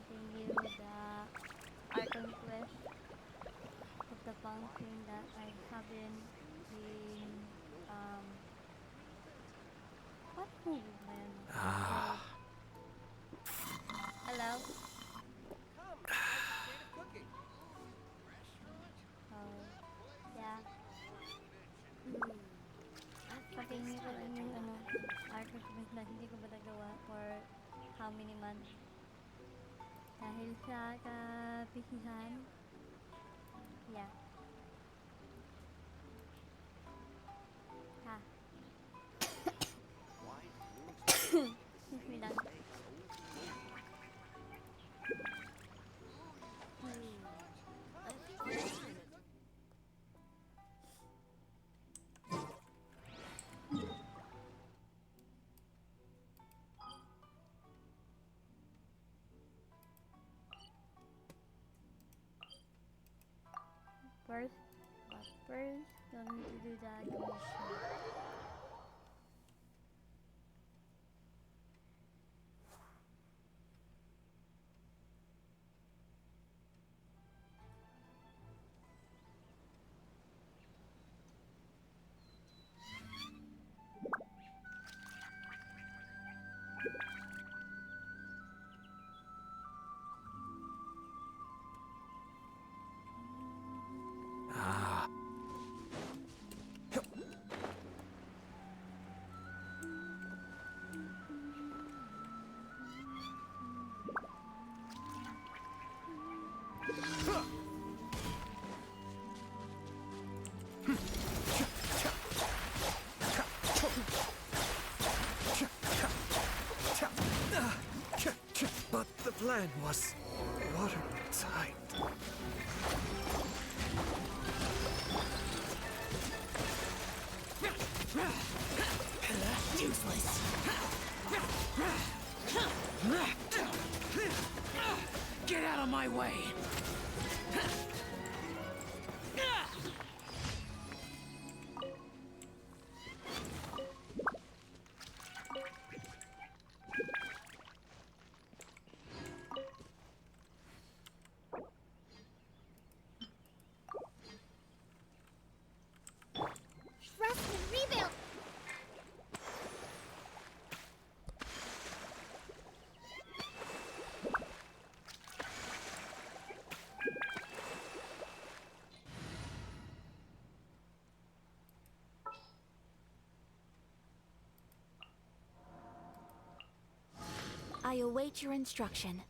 continue the Archon Quest of the fountain that I haven't been what movie man? Hello? Oh, yeah. Continue ko lang yung Archon Quest na hindi ko ba nagawa for how many months. Dahil sa kabisihan. Yeah. Ha. Excuse me lang. First, you'll need to do the commission. But the plan was watertight. Useless. Get out of my way. Rest and rebuild! I await your instruction.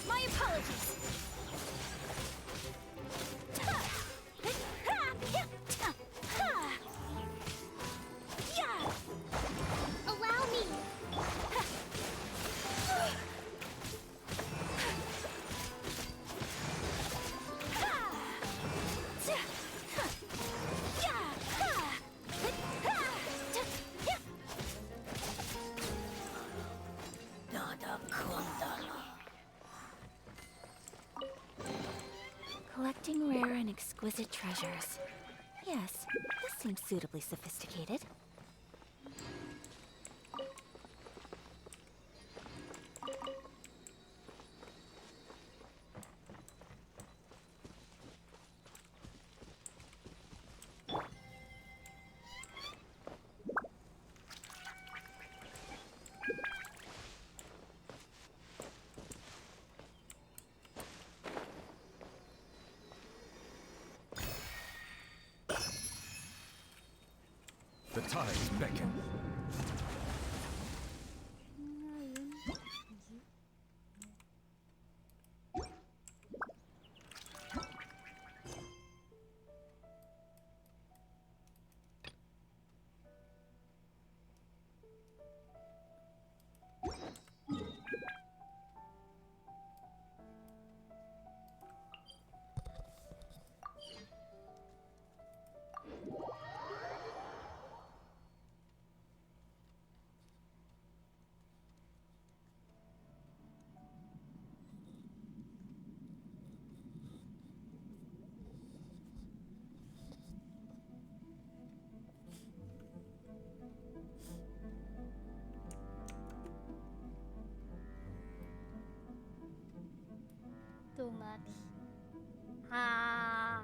My apologies! Allow me! Collecting rare and exquisite treasures. Yes, this seems suitably sophisticated. The tides beckon. too much. Ha!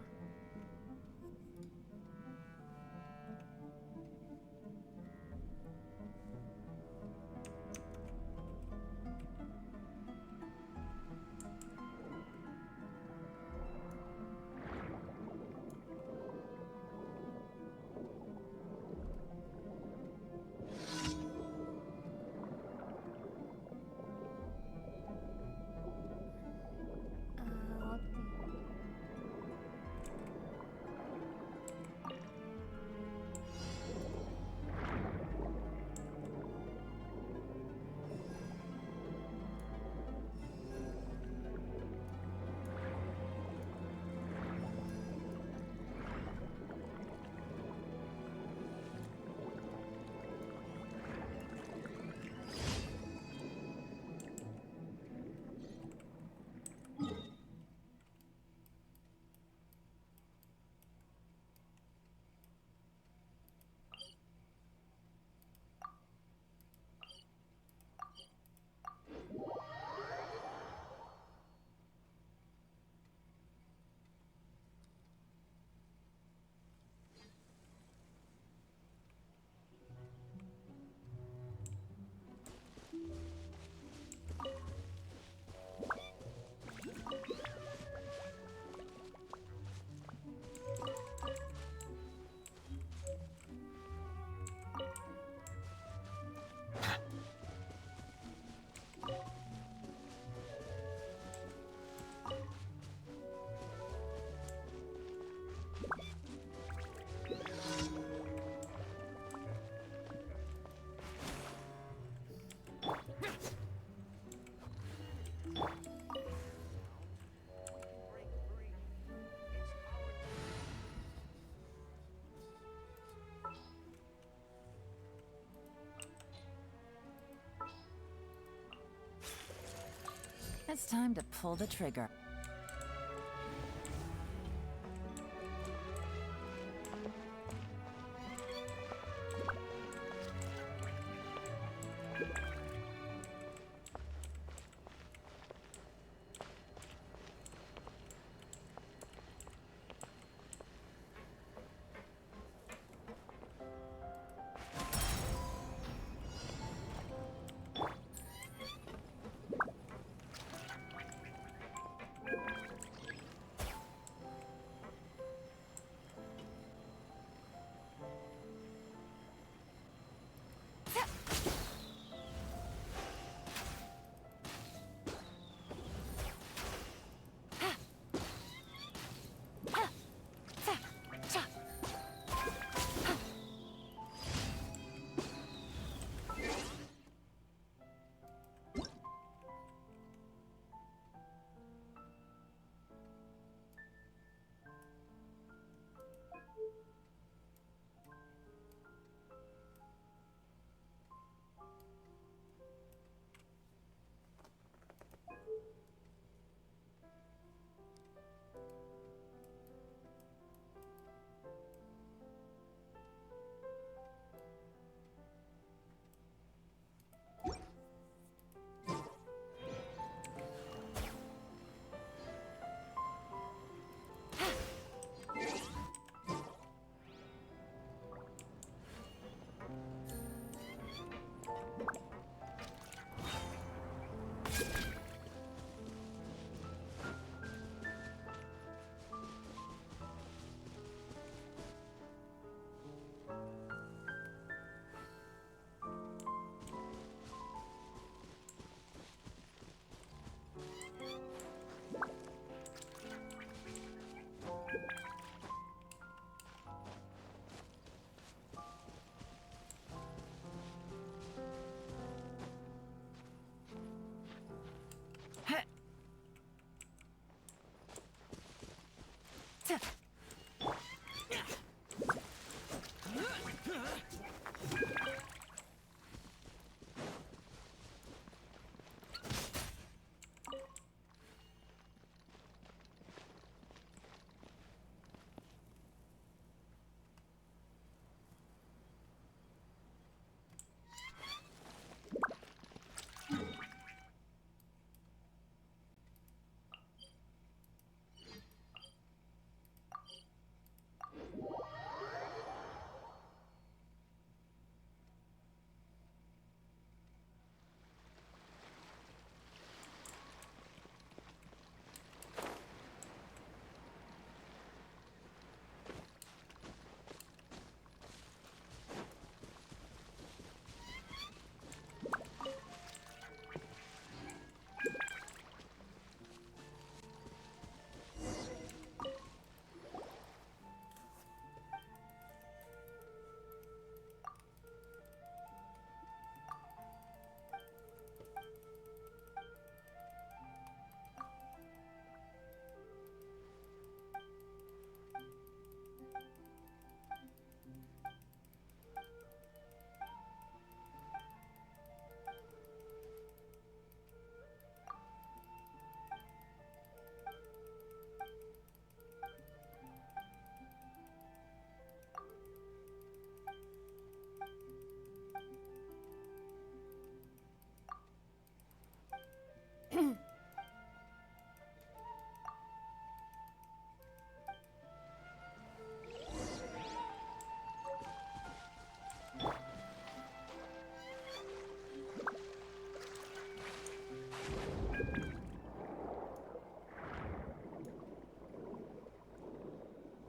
Okay. It's time to pull the trigger.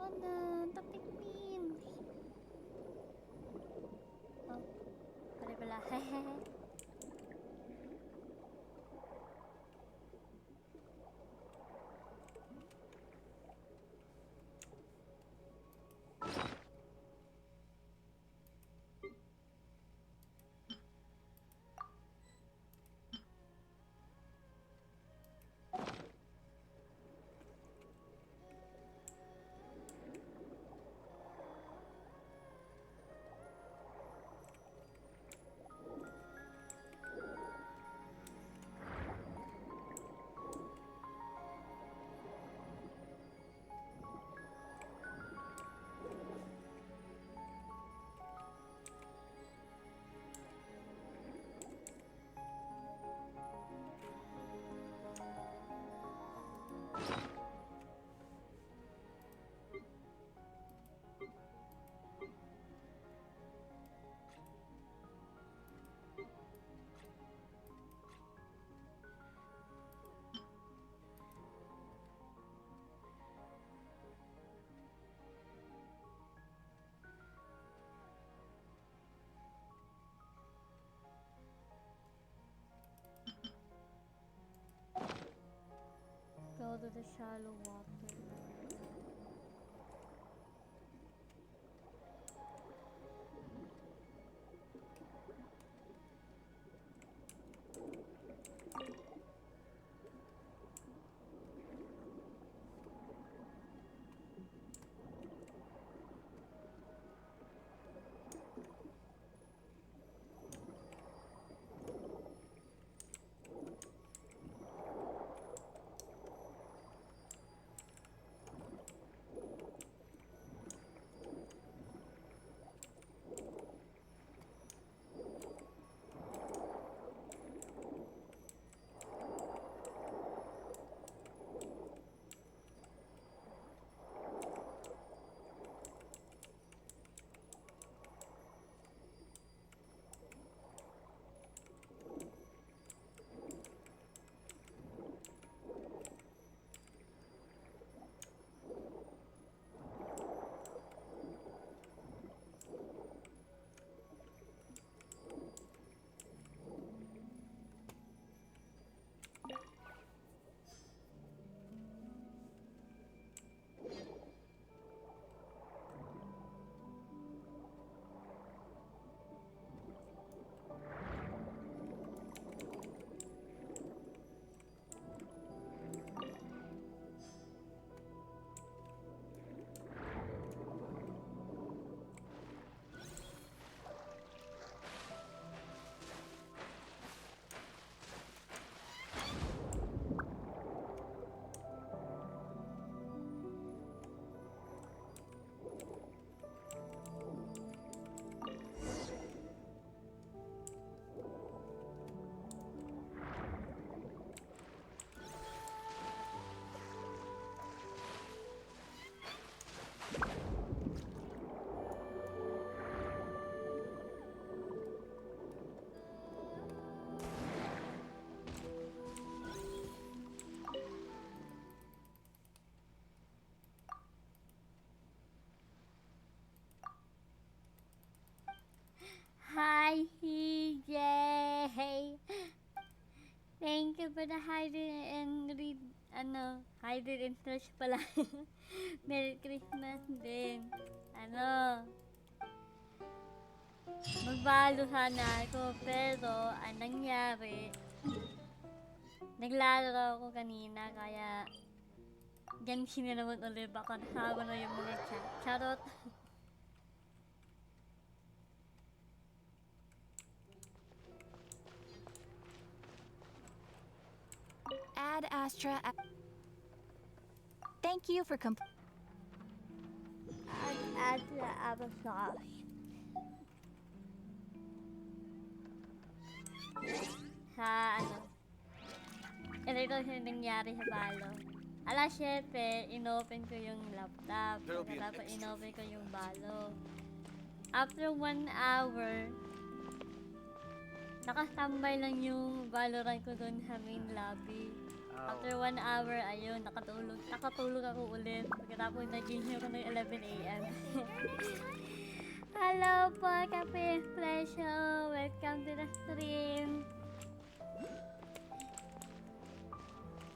Oh no, the pigmeans. Oh, pare pala. Go to the shallow water. Hi, yay! Thank you for the hidden and read, hidden interest pala. Merry Christmas din. Magbalo sana ako, pero ang nangyari, naglalaro ako kanina, kaya Genshin na naman ulit, baka nasawa na yung mga chat. Charot! Ad Astra. Thank you for At the applesauce. Ito yung nangyari sa balo. Alas 7, inopen ko yung laptop. Tapos inopen ko yung balo. After 1 hour, nakastambay lang yung Valorant ko dun sa main lobby. After 1 hour, ayun, nakatulog. Nakatulog ako ulit. Pagkatapos nagising ako ng 11 a.m. Hello po, Cafe Pleasure. Welcome to the stream.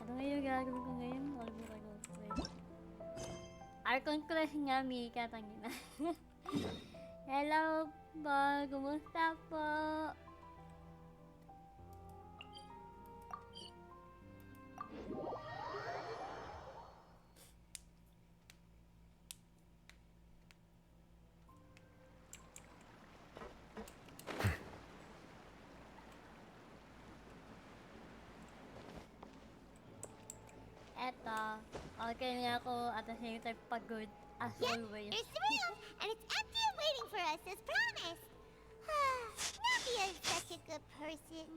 Ano ngayon gagawin ko ngayon? Nakalimutan ko. Wait. Archon Quest nga, Mika. Tangina. Hello po. Kumusta po? Eto, okay na ako at the same time pagod as always. Here's the room, and it's empty and waiting for us as promised. Navia's such a good person.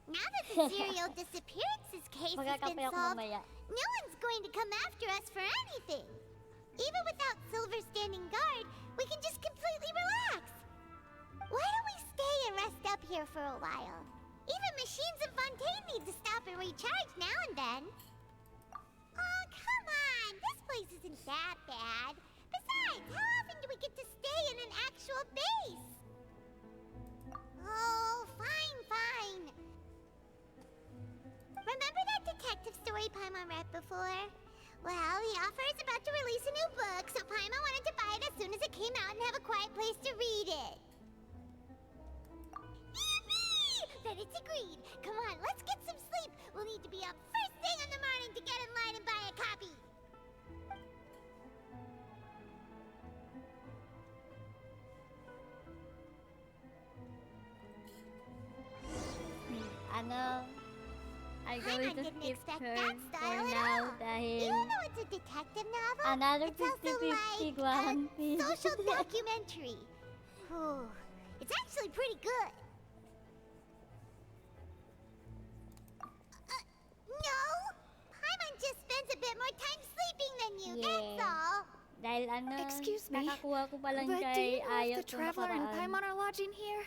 Now that the serial disappearances case has been Magkakape ako solved, mamaya. no one's going to come after us for anything. Even without Silver standing guard, we can just completely relax. Why don't we stay and rest up here for a while? Even machines in Fontaine need to stop and recharge now and then. Oh, come on! This place isn't that bad. Besides, how often do we get to stay in an actual base? Oh, fine. Remember that detective story Paimon read before? Well, the author is about to release a new book, so Paimon wanted to buy it as soon as it came out and have a quiet place to read it. Then it's agreed. Come on, let's get some sleep. We'll need to be up first thing in the morning to get in line and buy a copy. Ano, I'm going to didn't skip expect her that for style at now all. dahil Even though it's a detective novel, another it's also 50-50 like One a Piece. social documentary. Whew. It's actually pretty good. No! Paimon just spends a bit more time sleeping than you, that's Yeah. all. Dahil ano, Excuse me, nakakuha ko pa lang But do kay you know if Ayat the Traveler and Paimon are lodging here?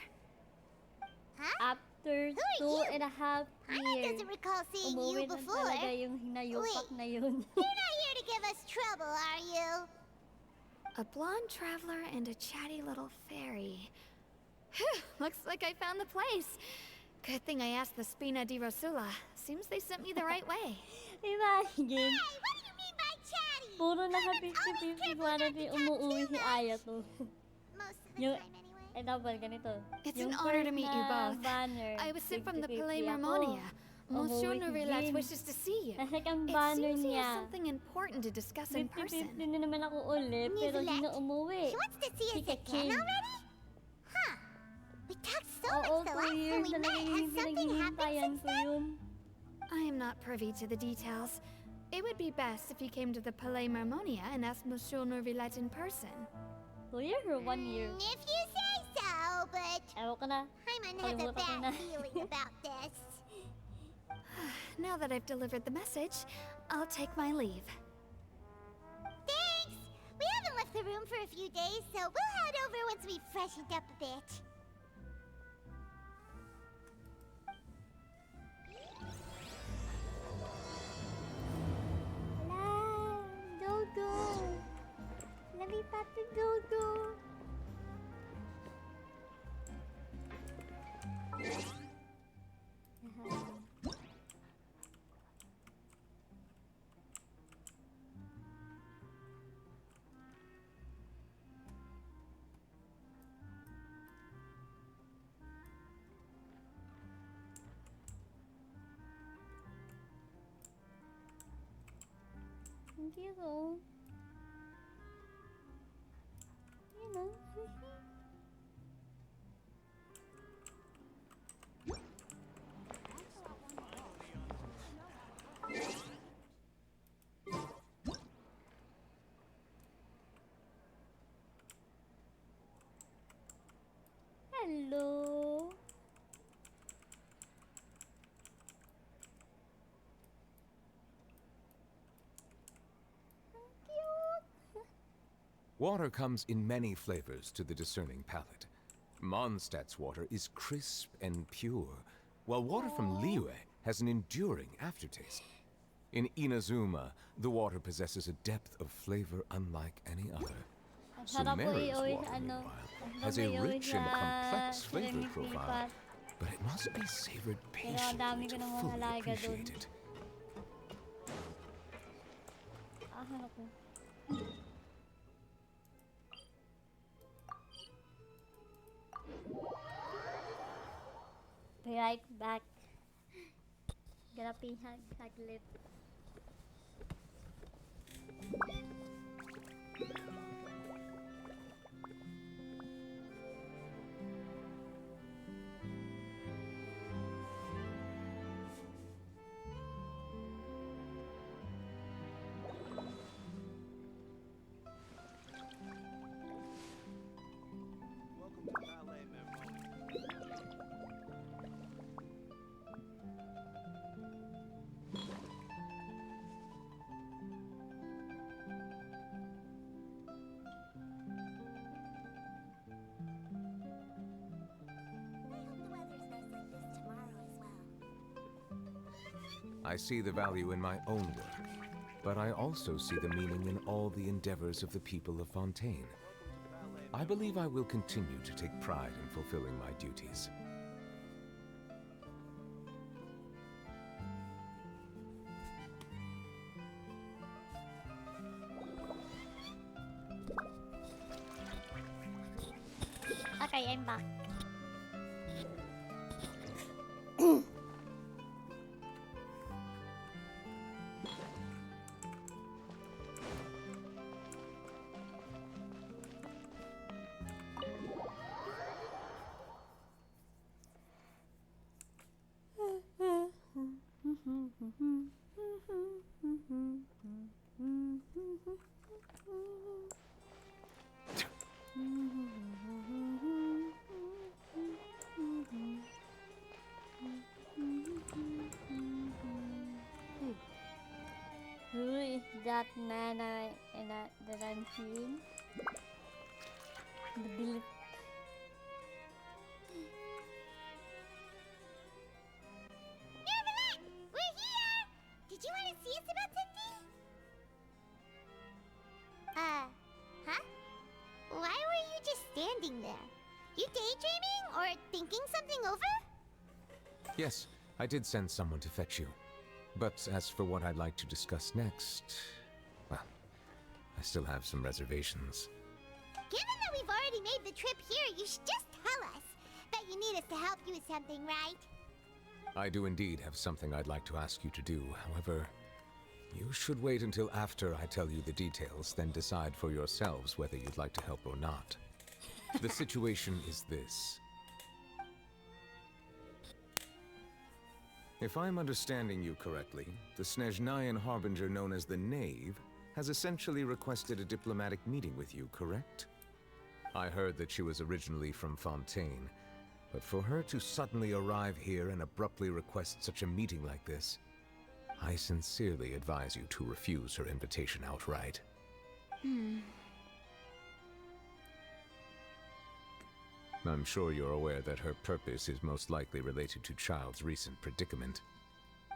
Huh? After Who are 2.5 Paimon years, doesn't recall seeing you umuwi na before. talaga yung hinayupak Wait. na yun. You're not here to give us trouble, are you? A blonde traveler and a chatty little fairy. Phew, looks like I found the place. Good thing I asked the Spina di Rosula. Seems they sent me the right way. Imagine, Hey, what do you mean by chatty? puro naka Paimon's always 50-50 careful kung ano not to di talk umuwi too si much. Ayat to. Most of the Yung- time, anyway. Eh, double, ganito. It's Yung an honor to first meet you na both. banner, I was sent from the 50-50 Palais ako. Marmonia. Monsieur Umuwi si Nourilat Jin. wishes to see you. Sa second It banner seems he niya, has something important to discuss in 50-50 person. na naman ako ulit, pero hindi na Nicolette. umuwi. She wants to see us Chica again King. already? Huh. We talked so Oo, much the 2 last time years we na met. lang Has yung something happened pinaghihintayan since ko then? yun. I am not privy to the details. It would be best if you came to the Palais Marmonia and asked Monsieur Nourilat in person. 2 years or 1 year? If you say so, but Ewan ko na. Paimon has a Kalimutan ko na. bad feeling about this. Now that I've delivered the message, I'll take my leave. Thanks! We haven't left the room for a few days, so we'll head over once we've freshened up a bit. Wala! Dogo! Lumipat si Dogo! Thank you, though. You know. Hello. Cute. Water comes in many flavors to the discerning palate. Mondstadt's water is crisp and pure, while water from Liyue has an enduring aftertaste. In Inazuma, the water possesses a depth of flavor unlike any other. Ang sarap po Sumera's iuwi water, sa ano. meanwhile, Ang has a sarap iuwi rich sa and complex flavor Ceramic profile, Lipat. but it must be savored Pero ang dami patiently ko to ng mga fully alaga dun. appreciate it. Ah, ano ko? Be right back. Grapihan saglit. I see the value in my own work, but I also see the meaning in all the endeavors of the people of Fontaine. I believe I will continue to take pride in fulfilling my duties. Okay, I'm back. Who is that man that I'm seeing? The billet. Miramalet! We're here! Did you want to see us about something? Huh? Why were you just standing there? You daydreaming or thinking something over? Yes, I did send someone to fetch you. But as for what I'd like to discuss next, well, I still have some reservations. Given that we've already made the trip here, you should just tell us. Bet you need us to help you with something, right? I do indeed have something I'd like to ask you to do. However, you should wait until after I tell you the details, then decide for yourselves whether you'd like to help or not. The situation is this. If I'm understanding you correctly, the Snezhnayan Harbinger known as the Knave has essentially requested a diplomatic meeting with you, correct? I heard that she was originally from Fontaine, but for her to suddenly arrive here and abruptly request such a meeting like this, I sincerely advise you to refuse her invitation outright. I'm sure you're aware that her purpose is most likely related to Child's recent predicament.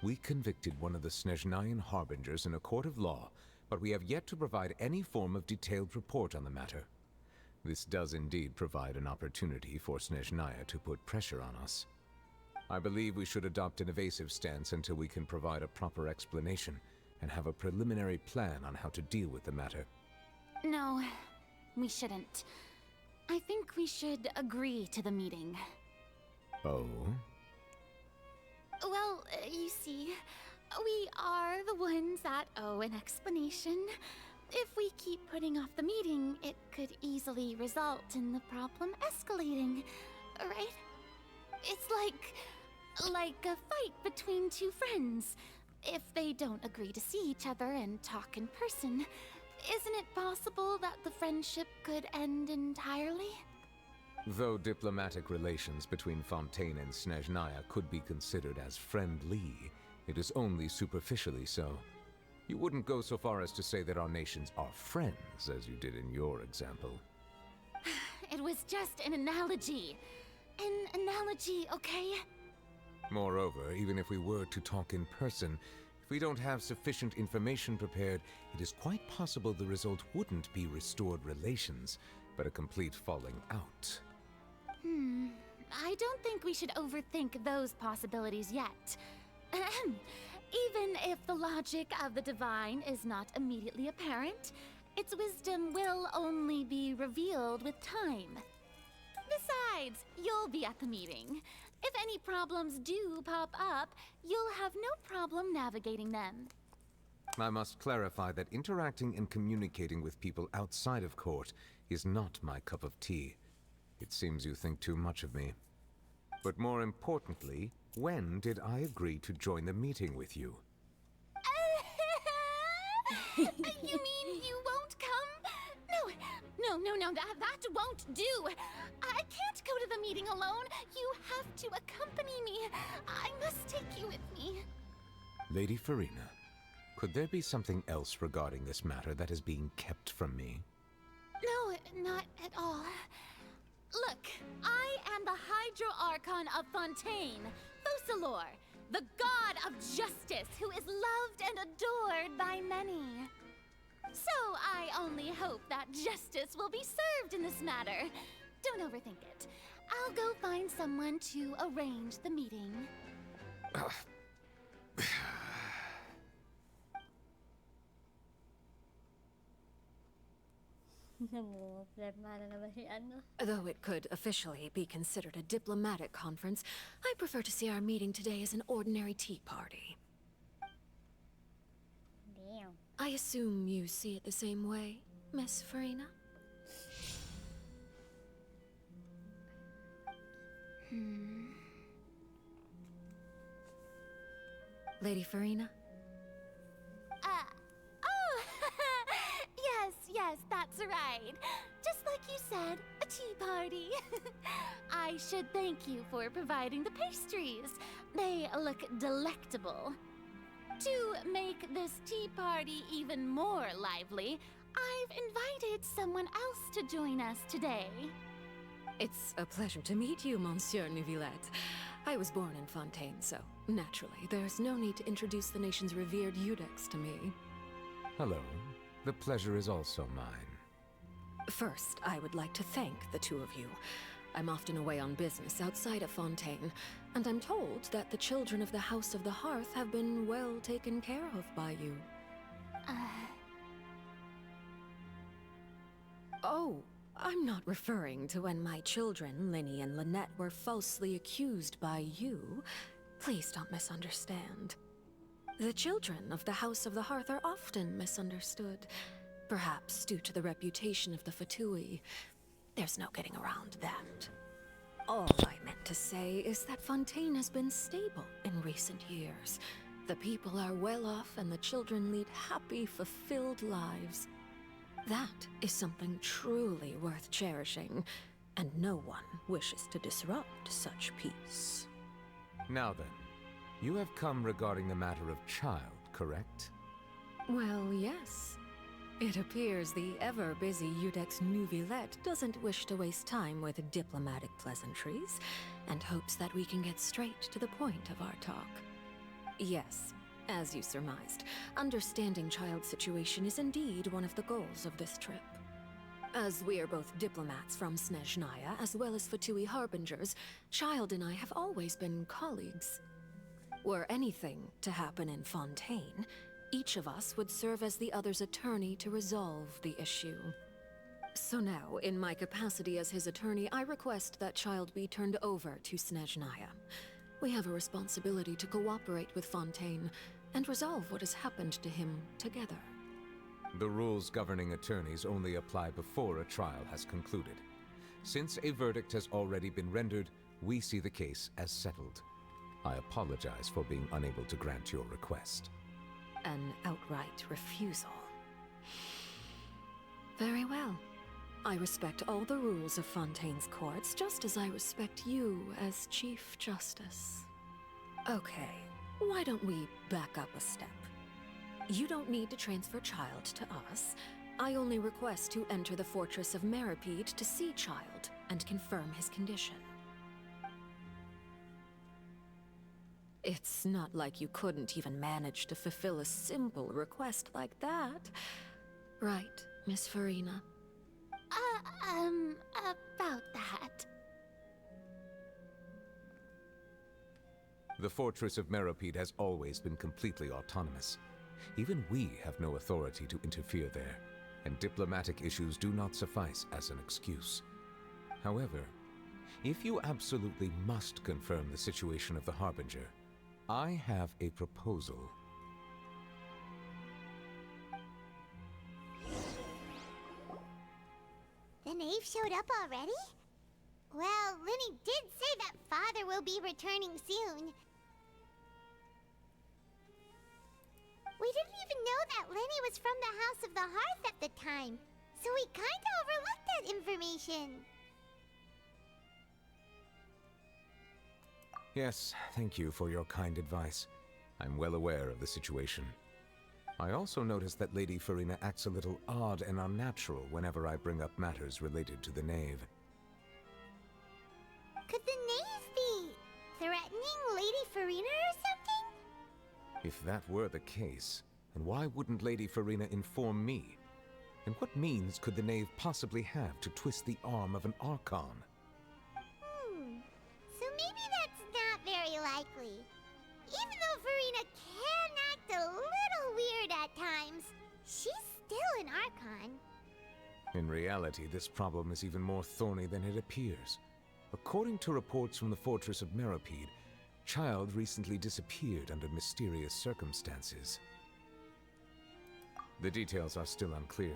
We convicted one of the Snezhnayan Harbingers in a court of law, but we have yet to provide any form of detailed report on the matter. This does indeed provide an opportunity for Snezhnaya to put pressure on us. I believe we should adopt an evasive stance until we can provide a proper explanation and have a preliminary plan on how to deal with the matter. No, we shouldn't. I think we should agree to the meeting. Oh? Well, you see, we are the ones that owe an explanation. If we keep putting off the meeting, it could easily result in the problem escalating, right? It's like a fight between two friends. If they don't agree to see each other and talk in person, isn't it possible that the friendship could end entirely? Though diplomatic relations between Fontaine and Snezhnaya could be considered as friendly, it is only superficially so. You wouldn't go so far as to say that our nations are friends, as you did in your example. It was just an analogy. An analogy, okay? Moreover, even if we were to talk in person, if we don't have sufficient information prepared, it is quite possible the result wouldn't be restored relations, but a complete falling out. I don't think we should overthink those possibilities yet. Ahem. Even if the logic of the divine is not immediately apparent, its wisdom will only be revealed with time. Besides, you'll be at the meeting. If any problems do pop up, you'll have no problem navigating them. I must clarify that interacting and communicating with people outside of court is not my cup of tea. It seems you think too much of me. But more importantly, when did I agree to join the meeting with you? You mean you won't come? No, that won't do. I can't go to the meeting alone. You have to accompany me. I must take you with me. Lady Farina, could there be something else regarding this matter that is being kept from me? No, not at all. Look, I am the Hydro Archon of Fontaine, Focalor, the god of justice who is loved and adored by many. So I only hope that justice will be served in this matter. Don't overthink it. I'll go find someone to arrange the meeting. Though it could officially be considered a diplomatic conference, I prefer to see our meeting today as an ordinary tea party. Damn. I assume you see it the same way, Miss Farina? Lady Farina? Yes, that's right. Just like you said, a tea party. I should thank you for providing the pastries. They look delectable. To make this tea party even more lively, I've invited someone else to join us today. It's a pleasure to meet you, Monsieur Neuvillette. I was born in Fontaine, so naturally, there's no need to introduce the nation's revered Eudex to me. Hello. The pleasure is also mine. First, I would like to thank the two of you. I'm often away on business outside of Fontaine, and I'm told that the children of the House of the Hearth have been well taken care of by you. Oh, I'm not referring to when my children, Linny and Lynette, were falsely accused by you. Please don't misunderstand. The children of the House of the Hearth are often misunderstood, perhaps due to the reputation of the Fatui. There's no getting around that. All I meant to say is that Fontaine has been stable in recent years. The people are well off and the children lead happy, fulfilled lives. That is something truly worth cherishing, and no one wishes to disrupt such peace. Now then, you have come regarding the matter of child, correct? Well, yes. It appears the ever-busy Eudex Neuvillette doesn't wish to waste time with diplomatic pleasantries, and hopes that we can get straight to the point of our talk. Yes, as you surmised, understanding Child's situation is indeed one of the goals of this trip. As we are both diplomats from Snezhnaya, as well as Fatui Harbingers, Child and I have always been colleagues. Were anything to happen in Fontaine, each of us would serve as the other's attorney to resolve the issue. So now, in my capacity as his attorney, I request that Child be turned over to Snezhnaya. We have a responsibility to cooperate with Fontaine and resolve what has happened to him together. The rules governing attorneys only apply before a trial has concluded. Since a verdict has already been rendered, we see the case as settled. I apologize for being unable to grant your request. An outright refusal. Very well. I respect all the rules of Fontaine's courts, just as I respect you as Chief Justice. Okay, why don't we back up a step? You don't need to transfer Child to us. I only request to enter the Fortress of Meripede to see Child and confirm his condition. It's not like you couldn't even manage to fulfill a simple request like that. Right, Miss Farina? About that. The fortress of Meropide has always been completely autonomous. Even we have no authority to interfere there, and diplomatic issues do not suffice as an excuse. However, if you absolutely must confirm the situation of the Harbinger, I have a proposal. The knave showed up already? Well, Lenny did say that Father will be returning soon. We didn't even know that Lenny was from the House of the Hearth at the time, so we kinda overlooked that information. Yes, thank you for your kind advice. I'm well aware of the situation. I also noticed that Lady Farina acts a little odd and unnatural whenever I bring up matters related to the knave. Could the knave be threatening Lady Farina or something? If that were the case, then why wouldn't Lady Farina inform me? And what means could the knave possibly have to twist the arm of an Archon? So maybe that's not very likely. Even though Farina can act a little weird at times, she's still an Archon. In reality, this problem is even more thorny than it appears. According to reports from the Fortress of Meropide, Child recently disappeared under mysterious circumstances. The details are still unclear.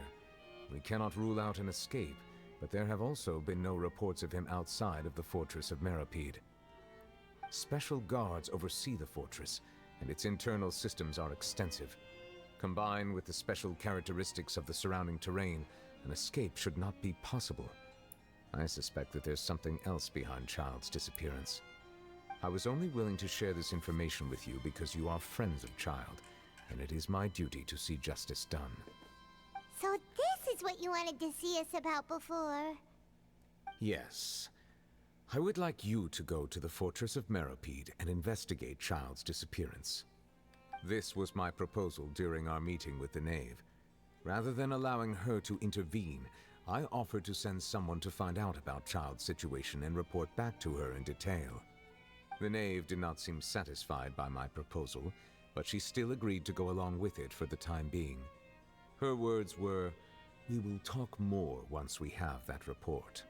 We cannot rule out an escape, but there have also been no reports of him outside of the Fortress of Meropide. Special guards oversee the fortress, and its internal systems are extensive. Combined with the special characteristics of the surrounding terrain, an escape should not be possible. I suspect that there's something else behind Child's disappearance. I was only willing to share this information with you because you are friends of Child, and it is my duty to see justice done. So this is what you wanted to see us about before. Yes. I would like you to go to the Fortress of Meropide and investigate Child's disappearance. This was my proposal during our meeting with the Knave. Rather than allowing her to intervene, I offered to send someone to find out about Child's situation and report back to her in detail. The Knave did not seem satisfied by my proposal, but she still agreed to go along with it for the time being. Her words were, "We will talk more once we have that report."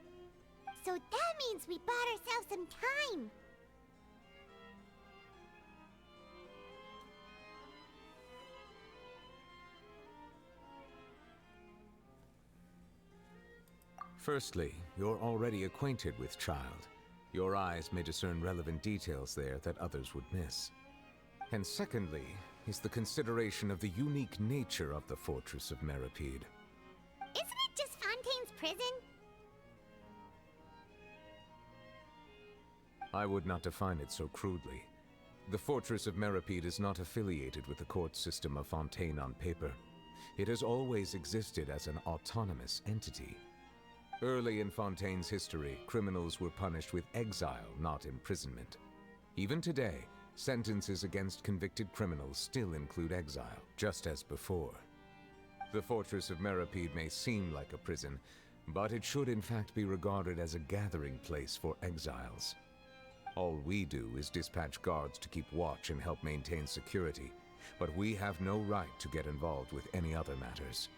So that means we bought ourselves some time. Firstly, you're already acquainted with Child. Your eyes may discern relevant details there that others would miss. And secondly, is the consideration of the unique nature of the Fortress of Meropide. Isn't it just Fontaine's prison? I would not define it so crudely. The Fortress of Meropide is not affiliated with the court system of Fontaine on paper. It has always existed as an autonomous entity. Early in Fontaine's history, criminals were punished with exile, not imprisonment. Even today, sentences against convicted criminals still include exile, just as before. The Fortress of Meropide may seem like a prison, but it should in fact be regarded as a gathering place for exiles. All we do is dispatch guards to keep watch and help maintain security, but we have no right to get involved with any other matters.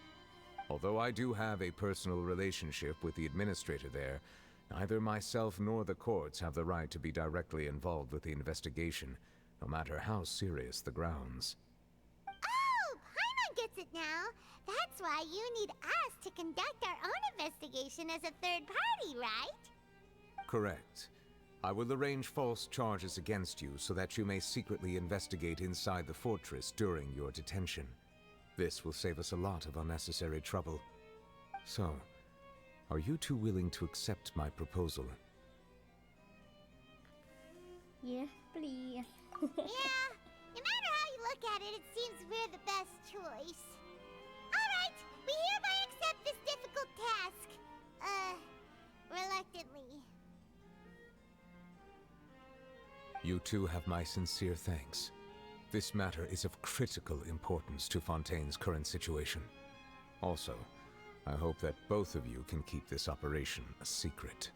Although I do have a personal relationship with the administrator there, neither myself nor the courts have the right to be directly involved with the investigation, no matter how serious the grounds. Oh, Paimon gets it now. That's why you need us to conduct our own investigation as a third party, right? Correct. I will arrange false charges against you so that you may secretly investigate inside the fortress during your detention. This will save us a lot of unnecessary trouble. So, are you two willing to accept my proposal? Yes, please. Yeah, no matter how you look at it, it seems we're the best choice. Alright, we hereby accept this difficult task. Reluctantly. You two have my sincere thanks. This matter is of critical importance to Fontaine's current situation. Also, I hope that both of you can keep this operation a secret.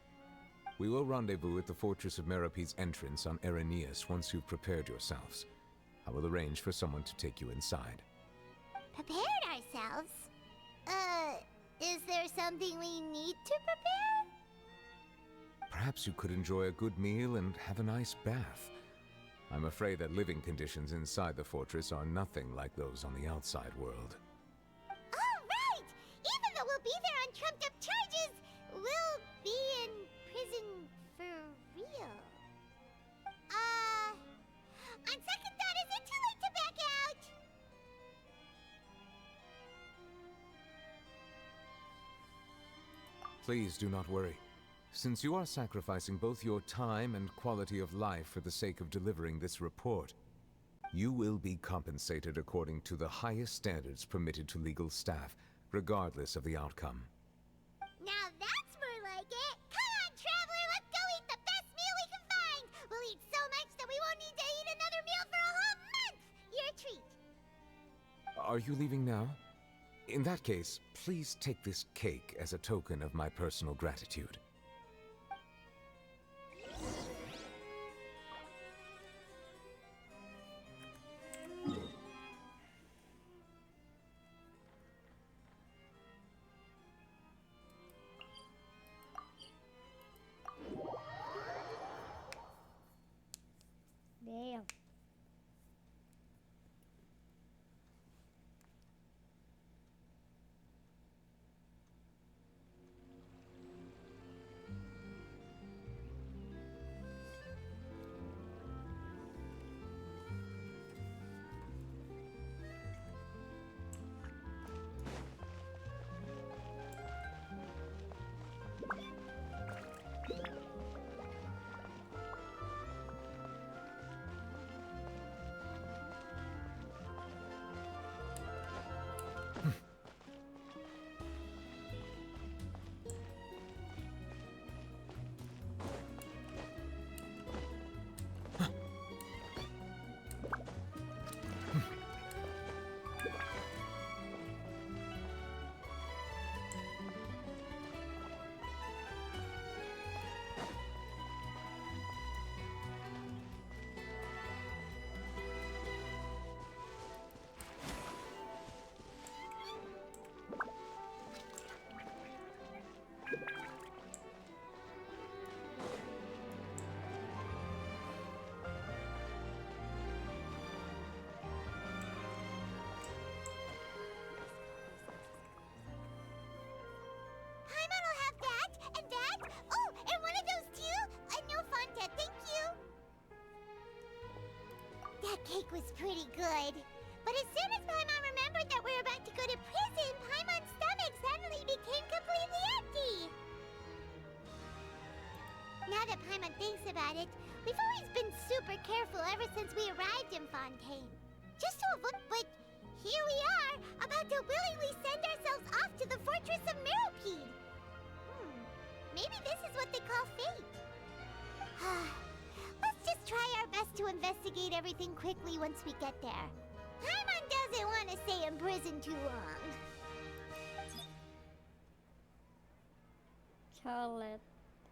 We will rendezvous at the Fortress of Meropede's entrance on Erinius once you've prepared yourselves. I will arrange for someone to take you inside. Prepared ourselves? Is there something we need to prepare? Perhaps you could enjoy a good meal and have a nice bath. I'm afraid that living conditions inside the fortress are nothing like those on the outside world. All right! Even though we'll be there on trumped-up charges, we'll be in prison for real. On second thought, is it too late to back out? Please do not worry. Since you are sacrificing both your time and quality of life for the sake of delivering this report, you will be compensated according to the highest standards permitted to legal staff, regardless of the outcome. Now that's more like it! Come on, traveler, let's go eat the best meal we can find! We'll eat so much that we won't need to eat another meal for a whole month! Your treat! Are you leaving now? In that case, please take this cake as a token of my personal gratitude. Damn. Paimon will have that, and that. Oh, and one of those too? No Fonta, thank you. That cake was pretty good. But as soon as Paimon remembered that we're about to go to prison, Paimon's stomach suddenly became completely empty. Now that Paimon thinks about it, we've always been super careful ever since we arrived in Fontaine. Just to avoid, but here we are, about to willingly send ourselves off to the Fortress of Meropede. Maybe this is what they call fate. Let's just try our best to investigate everything quickly once we get there. Paimon doesn't want to stay in prison too long. Charlotte.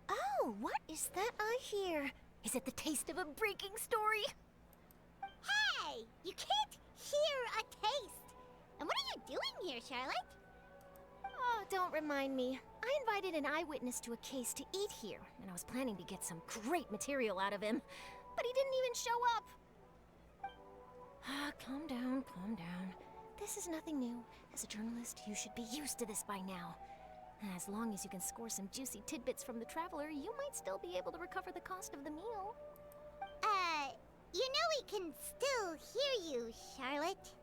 Oh, what is that I hear? Is it the taste of a breaking story? Hey! You can't hear a taste! And what are you doing here, Charlotte? Oh, don't remind me. I invited an eyewitness to a case to eat here, and I was planning to get some great material out of him. But he didn't even show up. Calm down, calm down. This is nothing new. As a journalist, you should be used to this by now. As long as you can score some juicy tidbits from the traveler, you might still be able to recover the cost of the meal. You know we can still hear you, Charlotte.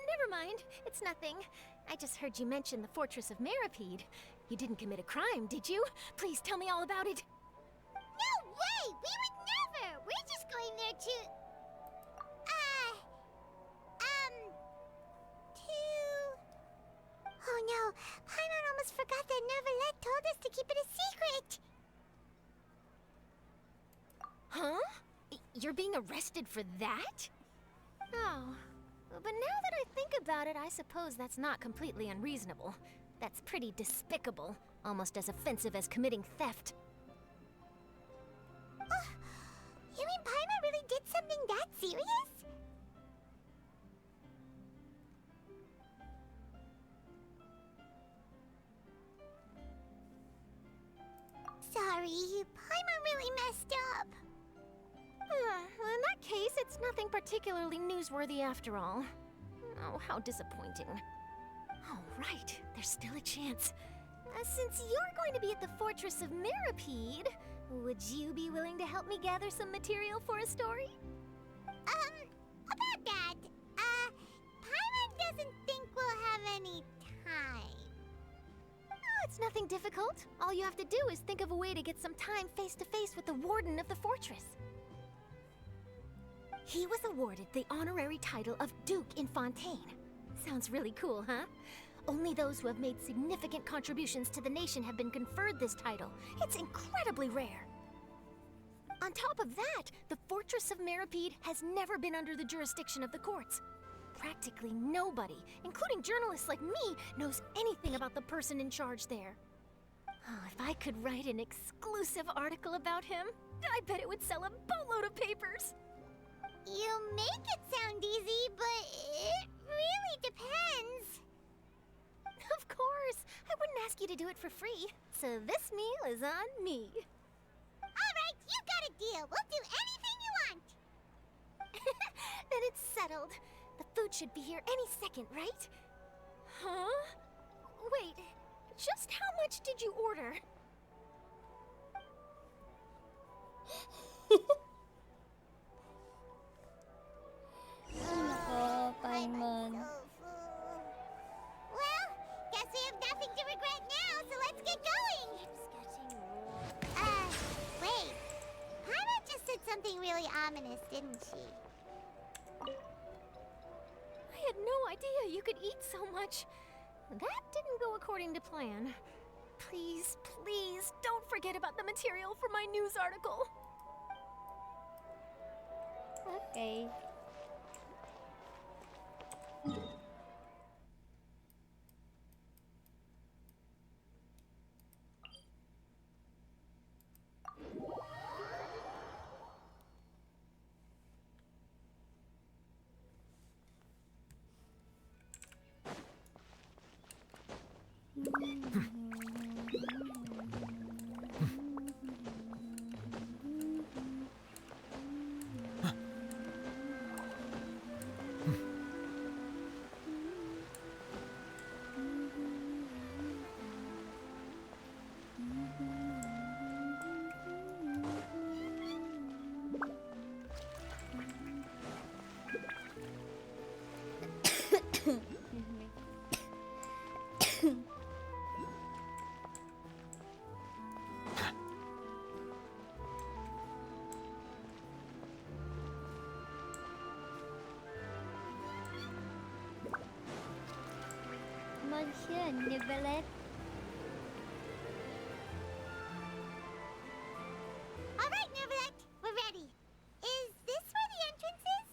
Never mind. It's nothing. I just heard you mention the Fortress of Meropede. You didn't commit a crime, did you? Please tell me all about it. No way! We would never! We're just going there to... Oh no, Paimon almost forgot that Neverlet told us to keep it a secret! You're being arrested for that? Oh, but now that I think about it, I suppose that's not completely unreasonable. That's pretty despicable, almost as offensive as committing theft. You mean Paimon really did something that serious? Sorry, Paimon really messed up. Well, in that case, it's nothing particularly newsworthy after all. Oh, how disappointing. Oh, right. There's still a chance. Since you're going to be at the Fortress of Mirapede, would you be willing to help me gather some material for a story? About that, Paimon doesn't think we'll have any time. Oh, it's nothing difficult. All you have to do is think of a way to get some time face-to-face with the warden of the fortress. He was awarded the honorary title of Duke in Fontaine. Sounds really cool, huh? Only those who have made significant contributions to the nation have been conferred this title. It's incredibly rare. On top of that, the Fortress of Mirapede has never been under the jurisdiction of the courts. Practically nobody, including journalists like me, knows anything about the person in charge there. Oh, if I could write an exclusive article about him, I bet it would sell a boatload of papers. You make it sound easy, but it really depends. Of course, I wouldn't ask you to do it for free, so this meal is on me. All right, you got a deal. We'll do anything you want. Then it's settled. The food should be here any second, right? Huh? Wait, just how much did you order? Oh, Paimon. Well, guess we have nothing to regret now, so let's get going. Wait. Paimon just said something really ominous, didn't she? I had no idea you could eat so much. That didn't go according to plan. Please, please, don't forget about the material for my news article. Okay. Monsieur Nivelet. All right, Neverlet, we're ready. Is this where the entrance is?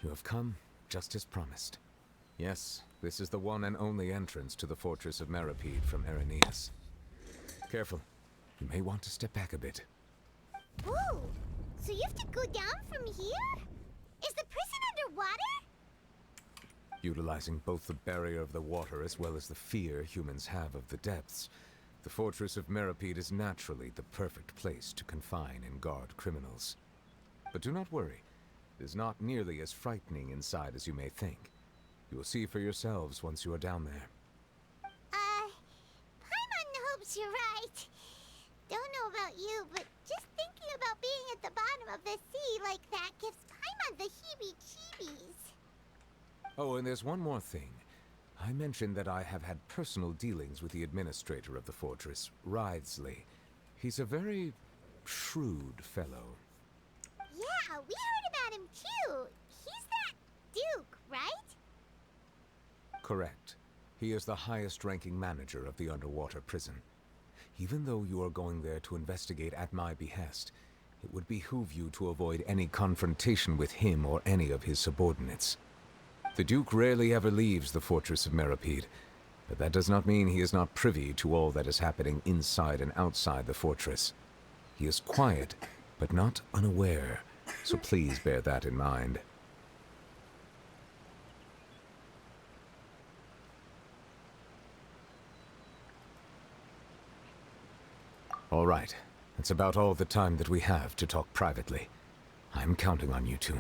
You have come just as promised. Yes, this is the one and only entrance to the Fortress of Mirapede from Irenaeus. Careful. You may want to step back a bit. Whoa! So you have to go down from here? Is the prison underwater? Utilizing both the barrier of the water as well as the fear humans have of the depths, the Fortress of Mirapede is naturally the perfect place to confine and guard criminals. But do not worry. It is not nearly as frightening inside as you may think. You will see for yourselves once you are down there. Paimon hopes you're right. Don't know about you, but just thinking about being at the bottom of the sea like that gives Paimon the heebie-jeebies. Oh, and there's one more thing. I mentioned that I have had personal dealings with the administrator of the fortress, Wriothesley. He's a very shrewd fellow. Yeah, we heard about him too. He's that Duke, right? Correct. He is the highest-ranking manager of the underwater prison. Even though you are going there to investigate at my behest, It would behoove you to avoid any confrontation with him or any of his subordinates. The Duke rarely ever leaves the fortress of Meripede, but that does not mean he is not privy to all that is happening inside and outside the fortress. He is quiet, but not unaware, so please bear that in mind. All right. That's about all the time that we have to talk privately. I'm counting on you two.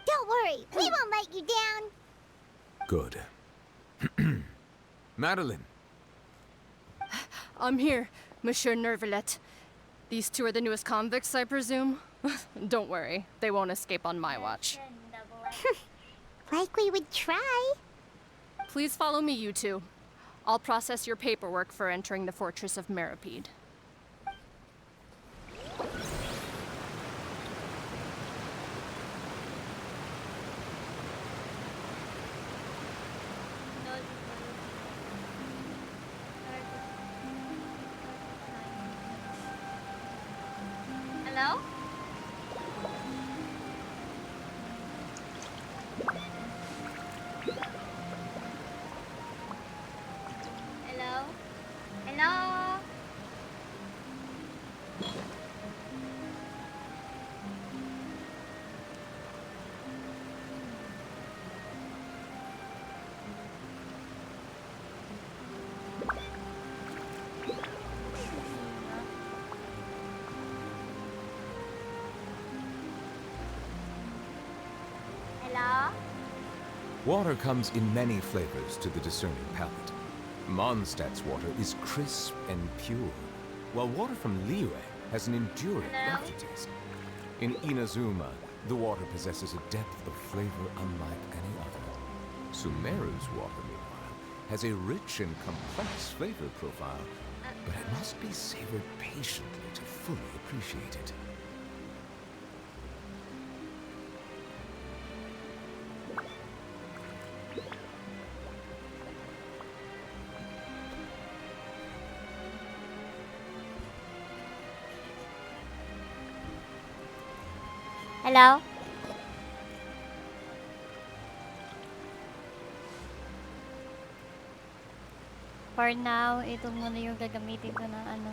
Don't worry, we won't let you down. Good. Madeline! I'm here, Monsieur Nervalet. These two are the newest convicts, I presume? Don't worry, they won't escape on my watch. Like we would try. Please follow me, you two. I'll process your paperwork for entering the Fortress of Meripede. Hello? Hello? Hello? Hello? Water comes in many flavors to the discerning palate. Mondstadt's water is crisp and pure, while water from Liyue has an enduring Hello? aftertaste. In Inazuma, the water possesses a depth of flavor unlike any other. Sumeru's water, meanwhile, has a rich and complex flavor profile, but it must be savored patiently to fully appreciate it. Hello? For now, ito muna yung gagamitin ko ng ano.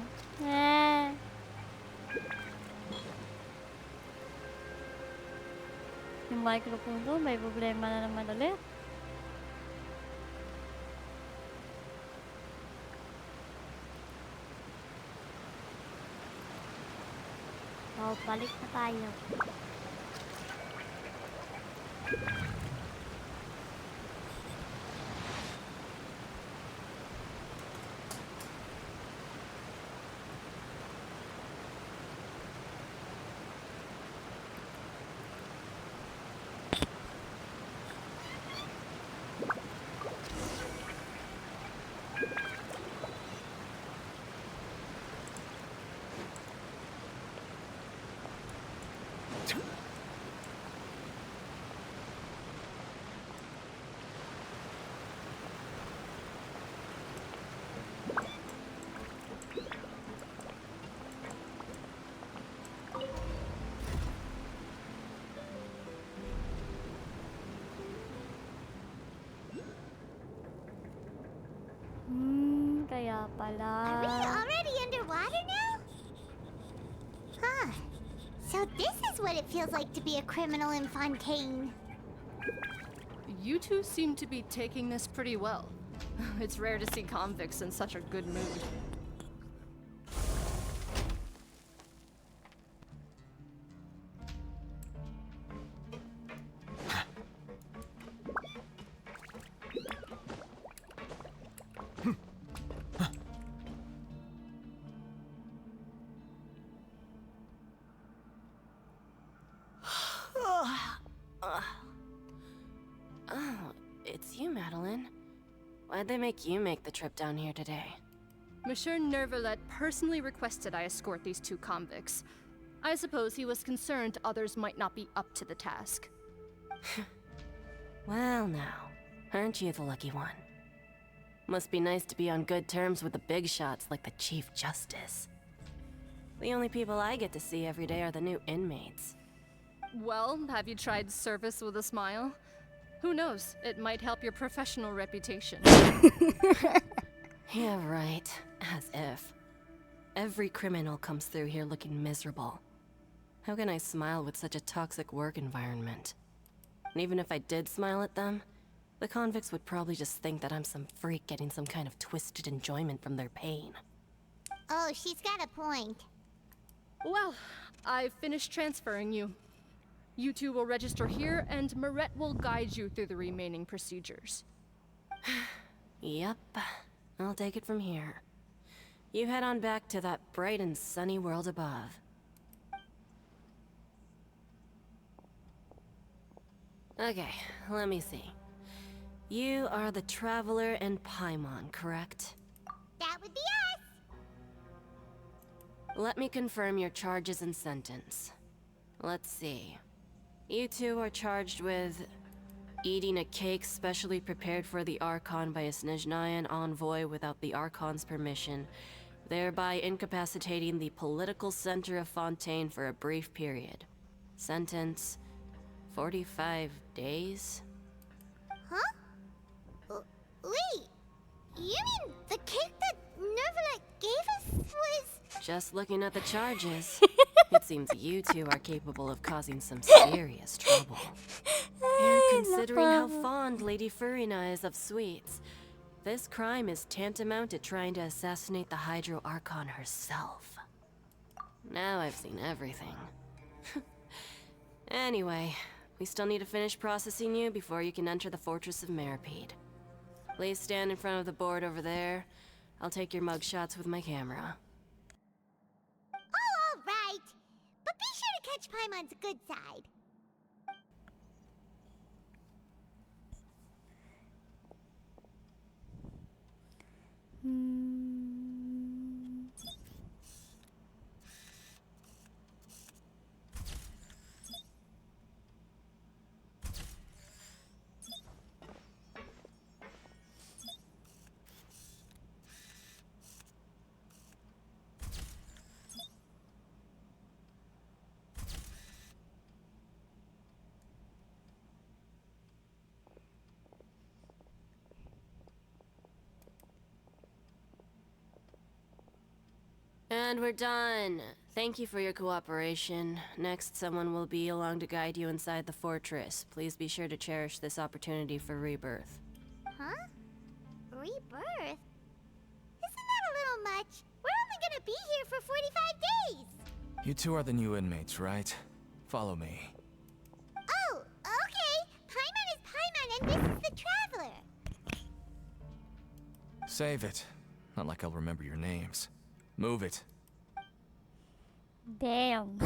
Yung microphone ko, may problema na naman ulit. So, balik na tayo. Kaya pala. Are we already underwater now? Huh. So this is what it feels like to be a criminal in Fontaine. You two seem to be taking this pretty well. It's rare to see convicts in such a good mood. Oh, it's you, Madeline. Why'd they make you make the trip down here today? Monsieur Nervalet personally requested I escort these two convicts. I suppose he was concerned others might not be up to the task. Well now, aren't you the lucky one? Must be nice to be on good terms with the big shots like the Chief Justice. The only people I get to see every day are the new inmates. Well, have you tried service with a smile? Who knows? It might help your professional reputation. Yeah, right. As if. Every criminal comes through here looking miserable. How can I smile with such a toxic work environment? And even if I did smile at them, the convicts would probably just think that I'm some freak getting some kind of twisted enjoyment from their pain. Oh, she's got a point. Well, I've finished transferring you. You two will register here, and Marette will guide you through the remaining procedures. Yep. I'll take it from here. You head on back to that bright and sunny world above. Okay, let me see. You are the Traveler and Paimon, correct? That would be us. Let me confirm your charges and sentence. Let's see. You two are charged with eating a cake specially prepared for the Archon by a Snezhnayan envoy without the Archon's permission, thereby incapacitating the political center of Fontaine for a brief period. Sentence: 45 days? Huh? Wait, you mean the cake that Nervalet gave us was... Just looking at the charges, it seems you two are capable of causing some serious trouble. And considering how fond Lady Furina is of sweets, this crime is tantamount to trying to assassinate the Hydro Archon herself. Now I've seen everything. Anyway, we still need to finish processing you before you can enter the Fortress of Meripede. Please stand in front of the board over there. I'll take your mugshots with my camera. Oh, all right. But be sure to catch Paimon's good side. And we're done. Thank you for your cooperation. Next, someone will be along to guide you inside the fortress. Please be sure to cherish this opportunity for rebirth. Huh? Rebirth? Isn't that a little much? We're only gonna be here for 45 days! You two are the new inmates, right? Follow me. Oh, okay! Paimon is Paimon and this is the Traveler! Save it. Not like I'll remember your names. Move it. Damn.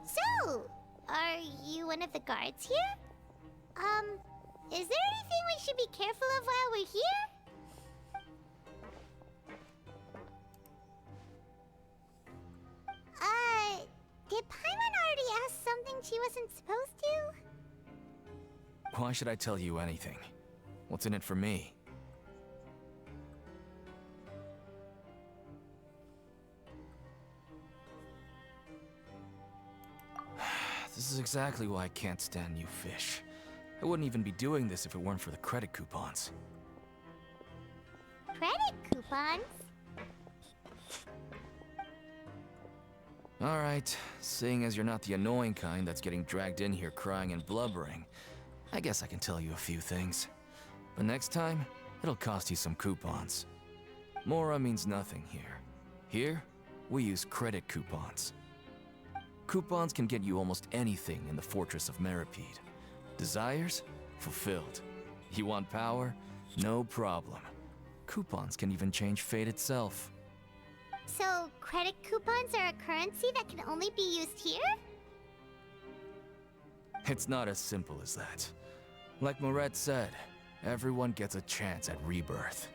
So, are you one of the guards here? Is there anything we should be careful of while we're here? Did Paimon already ask something she wasn't supposed to? Why should I tell you anything? What's in it for me? This is exactly why I can't stand you fish. I wouldn't even be doing this if it weren't for the credit coupons. Credit coupons? Alright, seeing as you're not the annoying kind that's getting dragged in here crying and blubbering, I guess I can tell you a few things. But next time, it'll cost you some coupons. Mora means nothing here. Here, we use credit coupons. Coupons can get you almost anything in the Fortress of Meripede. Desires? Fulfilled. You want power? No problem. Coupons can even change fate itself. So, credit coupons are a currency that can only be used here? It's not as simple as that. Like Moret said, everyone gets a chance at rebirth.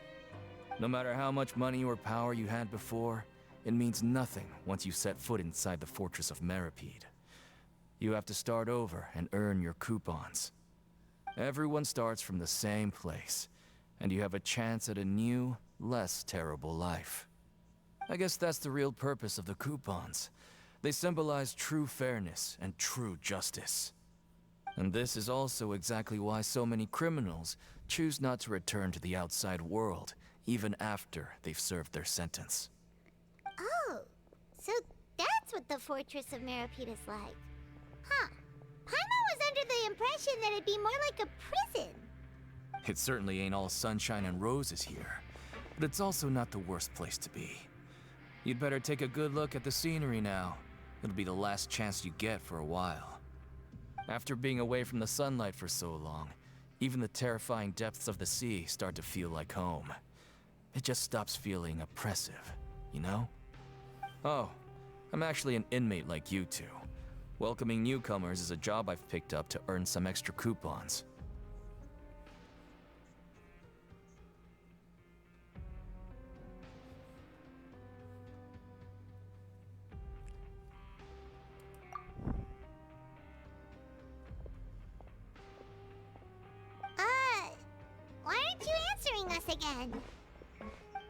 No matter how much money or power you had before, it means nothing once you set foot inside the fortress of Meripede. You have to start over and earn your coupons. Everyone starts from the same place, and you have a chance at a new, less terrible life. I guess that's the real purpose of the coupons. They symbolize true fairness and true justice. And this is also exactly why so many criminals choose not to return to the outside world, even after they've served their sentence. Oh, so that's what the Fortress of Meripede is like. Huh. Paimon was under the impression that it'd be more like a prison. It certainly ain't all sunshine and roses here, but it's also not the worst place to be. You'd better take a good look at the scenery now. It'll be the last chance you get for a while. After being away from the sunlight for so long, even the terrifying depths of the sea start to feel like home. It just stops feeling oppressive, you know? Oh, I'm actually an inmate like you two. Welcoming newcomers is a job I've picked up to earn some extra coupons. Why aren't you answering us again?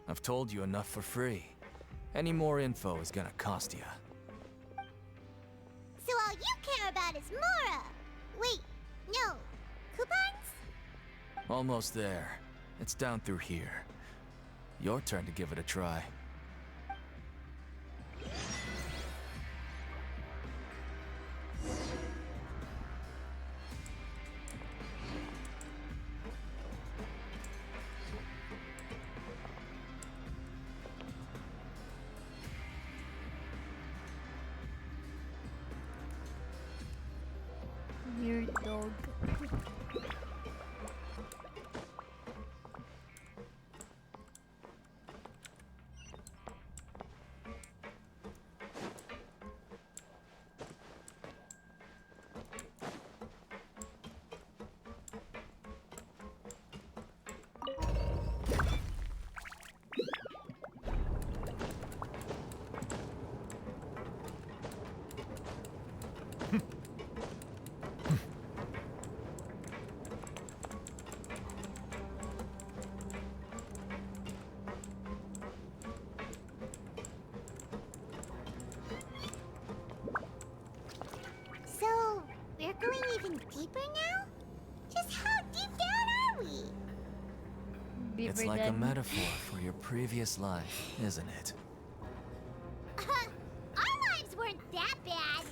I've told you enough for free. Any more info is gonna cost you. So all you care about is Mora! Wait, no. Coupons? Almost there. It's down through here. Your turn to give it a try. Weird dog. So, we're going even deeper now? Just how deep down are we? It's like a metaphor for your previous life, isn't it? Our lives weren't that bad.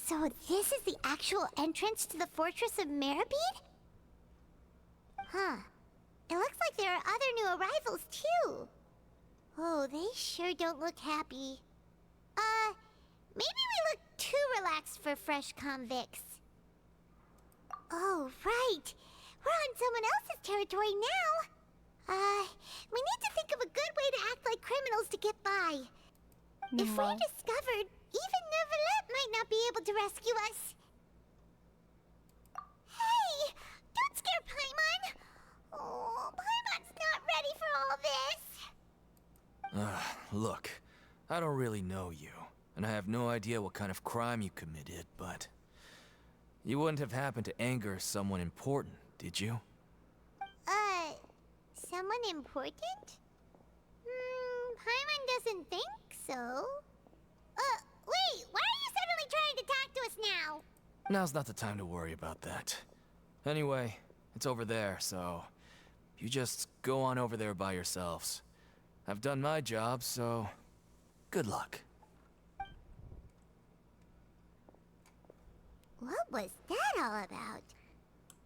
So this is the actual entrance to the Fortress of Meripede? Huh. It looks like there are other new arrivals, too. Oh, they sure don't look happy. Maybe we look too relaxed for fresh convicts. Oh, right. We're on someone else's territory now. We need to think of a good way to act like criminals to get by. If we're discovered, even Neuvillette might not be able to rescue us. Hey! Don't scare Paimon! Oh, Paimon's not ready for all this! Look, I don't really know you, and I have no idea what kind of crime you committed, but... You wouldn't have happened to anger someone important, did you? Someone important? Paimon doesn't think so. Wait, why are you suddenly trying to talk to us now? Now's not the time to worry about that. Anyway, it's over there, so you just go on over there by yourselves. I've done my job, so good luck. What was that all about?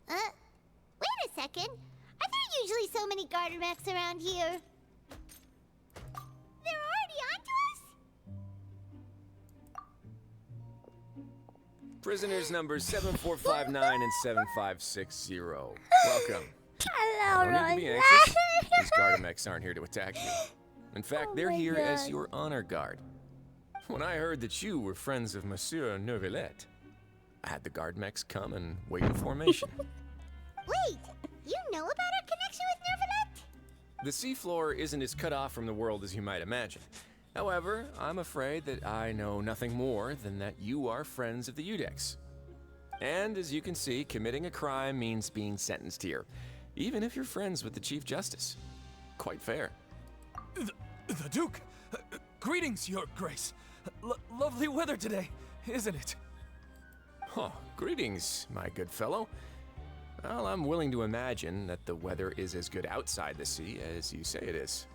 Wait a second. Are there usually so many Gardermechs around here? They're already onto us? Prisoners numbers 7459 and 7560. Welcome. Hello, No need to be anxious. These Gardermechs aren't here to attack you. In fact, they're here as your honor guard. When I heard that you were friends of Monsieur Neuvillette, I had the Gardermechs come and wait in formation. Wait, you know about our connection with Neuvillette? The seafloor isn't as cut off from the world as you might imagine. However, I'm afraid that I know nothing more than that you are friends of the Udex. And as you can see, committing a crime means being sentenced here, even if you're friends with the Chief Justice. Quite fair. The Duke! Greetings, Your Grace. Lovely weather today, isn't it? Oh, greetings, my good fellow. Well, I'm willing to imagine that the weather is as good outside the sea as you say it is.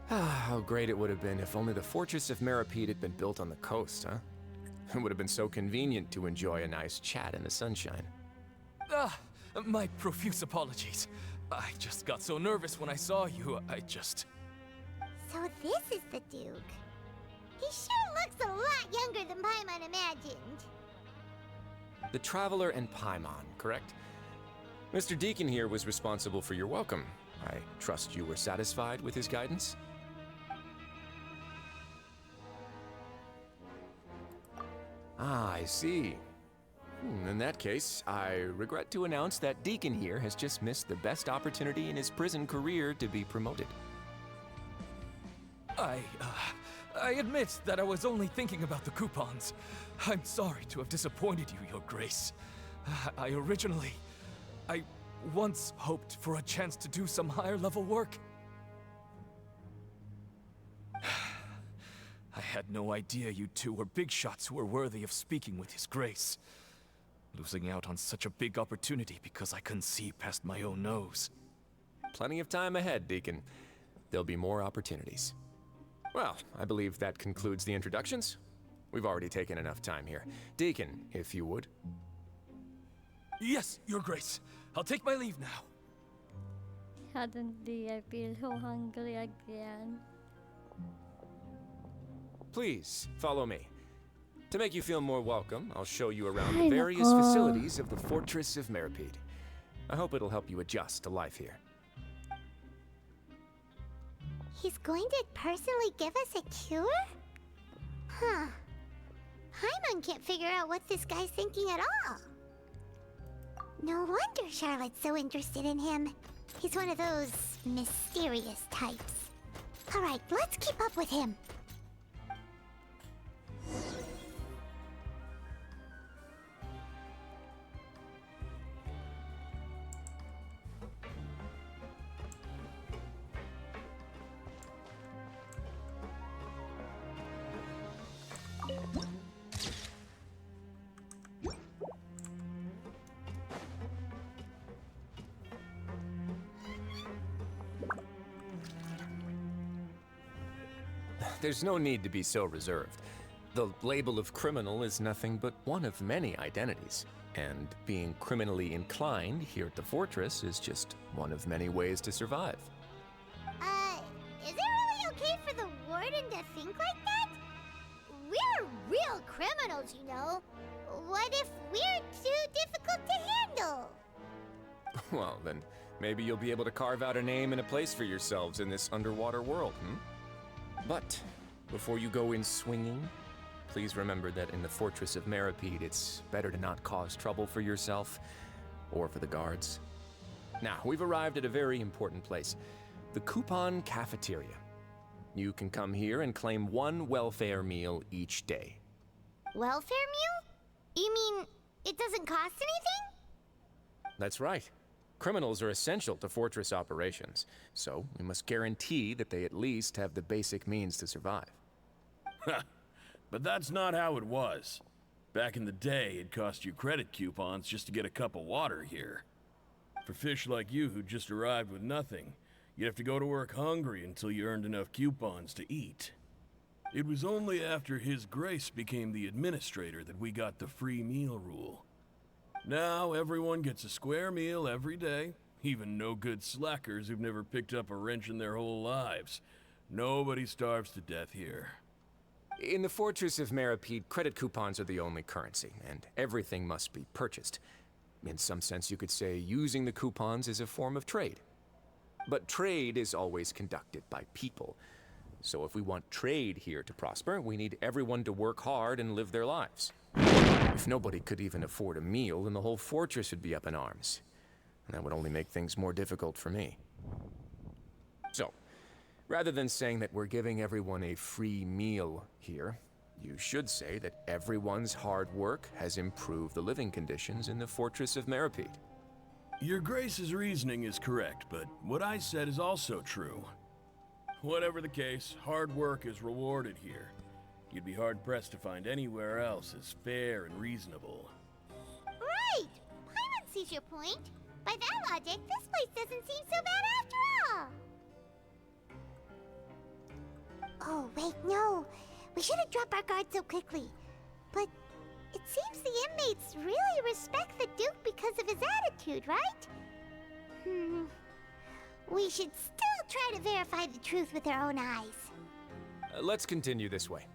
How great it would have been if only the Fortress of Meripede had been built on the coast, huh? It would have been so convenient to enjoy a nice chat in the sunshine. My profuse apologies. I just got so nervous when I saw you, So this is the Duke. He sure looks a lot younger than Paimon imagined. The Traveler and Paimon, correct? Mr. Deacon here was responsible for your welcome. I trust you were satisfied with his guidance? Ah, I see. In that case, I regret to announce that Deacon here has just missed the best opportunity in his prison career to be promoted. I admit that I was only thinking about the coupons. I'm sorry to have disappointed you, Your Grace. I once hoped for a chance to do some higher level work. I had no idea you two were big shots who were worthy of speaking with His Grace. Losing out on such a big opportunity because I couldn't see past my own nose. Plenty of time ahead, Deacon. There'll be more opportunities. Well, I believe that concludes the introductions. We've already taken enough time here. Deacon, if you would. Yes, Your Grace. I'll take my leave now. Suddenly, I feel so hungry again. Please, follow me. To make you feel more welcome, I'll show you around the various facilities of the Fortress of Meripede. I hope it'll help you adjust to life here. He's going to personally give us a cure? Huh. Paimon can't figure out what this guy's thinking at all. No wonder Charlotte's so interested in him. He's one of those mysterious types. Alright, let's keep up with him. There's no need to be so reserved. The label of criminal is nothing but one of many identities. And being criminally inclined here at the Fortress is just one of many ways to survive. Is it really okay for the Warden to think like that? We're real criminals, you know. What if we're too difficult to handle? Well, then maybe you'll be able to carve out a name and a place for yourselves in this underwater world, But before you go in swinging, please remember that in the Fortress of Meripede, it's better to not cause trouble for yourself or for the guards. Now, we've arrived at a very important place, the Coupon Cafeteria. You can come here and claim one welfare meal each day. Welfare meal? You mean it doesn't cost anything? That's right. Criminals are essential to Fortress operations, so we must guarantee that they at least have the basic means to survive. But that's not how it was. Back in the day, it cost you credit coupons just to get a cup of water here. For fish like you who just arrived with nothing, you'd have to go to work hungry until you earned enough coupons to eat. It was only after His Grace became the administrator that we got the free meal rule. Now everyone gets a square meal every day, even no-good slackers who've never picked up a wrench in their whole lives. Nobody starves to death here. In the Fortress of Meripede, credit coupons are the only currency, and everything must be purchased. In some sense, you could say using the coupons is a form of trade. But trade is always conducted by people. So if we want trade here to prosper, we need everyone to work hard and live their lives. If nobody could even afford a meal, then the whole fortress would be up in arms. And that would only make things more difficult for me. So, rather than saying that we're giving everyone a free meal here, you should say that everyone's hard work has improved the living conditions in the Fortress of Meripede. Your Grace's reasoning is correct, but what I said is also true. Whatever the case, hard work is rewarded here. You'd be hard-pressed to find anywhere else as fair and reasonable. Right! Paimon sees your point. By that logic, this place doesn't seem so bad after all. Oh, wait, no. We shouldn't drop our guard so quickly. But it seems the inmates really respect the Duke because of his attitude, right? We should still try to verify the truth with our own eyes. Let's continue this way.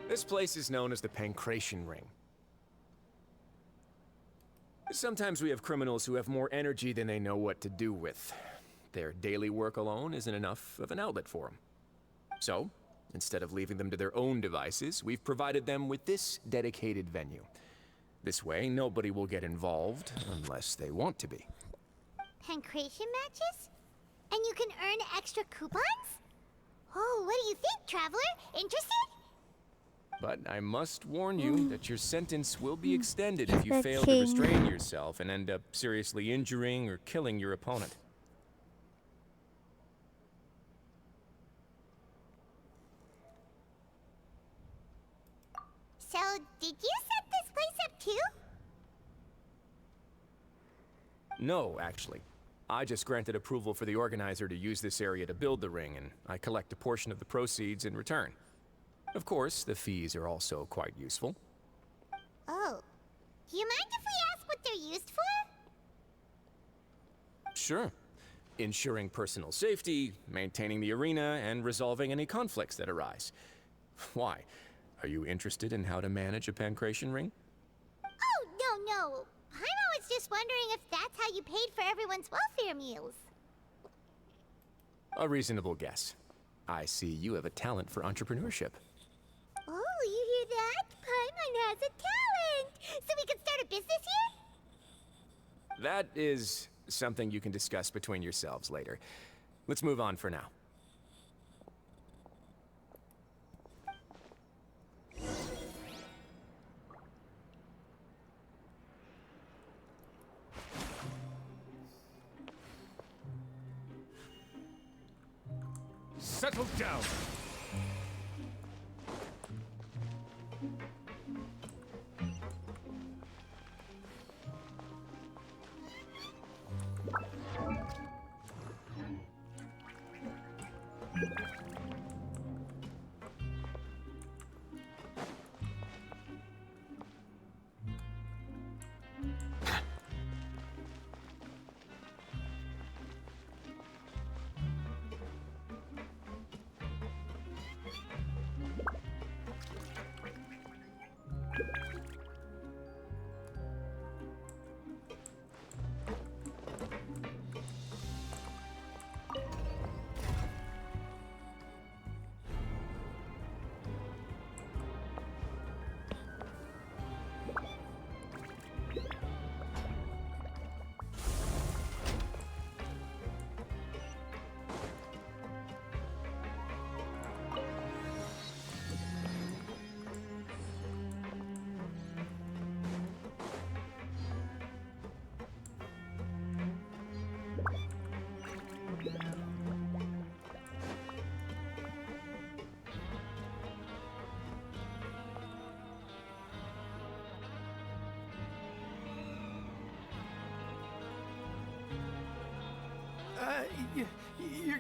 This place is known as the Pancration Ring. Sometimes we have criminals who have more energy than they know what to do with. Their daily work alone isn't enough of an outlet for them. So, instead of leaving them to their own devices, we've provided them with this dedicated venue. This way, nobody will get involved unless they want to be. Pancration matches? And you can earn extra coupons? Oh, what do you think, traveler? Interested? But I must warn you that your sentence will be extended if you The fail to king. restrain yourself and end up seriously injuring or killing your opponent. So, did you set this place up too? No, actually. I just granted approval for the organizer to use this area to build the ring, and I collect a portion of the proceeds in return. Of course, the fees are also quite useful. Oh. Do you mind if we ask what they're used for? Sure. Ensuring personal safety, maintaining the arena, and resolving any conflicts that arise. Why? Are you interested in how to manage a pancration ring? Oh, no. Paimon was just wondering if that's how you paid for everyone's welfare meals. A reasonable guess. I see you have a talent for entrepreneurship. Oh, you hear that? Paimon has a talent! So we can start a business here? That is something you can discuss between yourselves later. Let's move on for now. Settle down!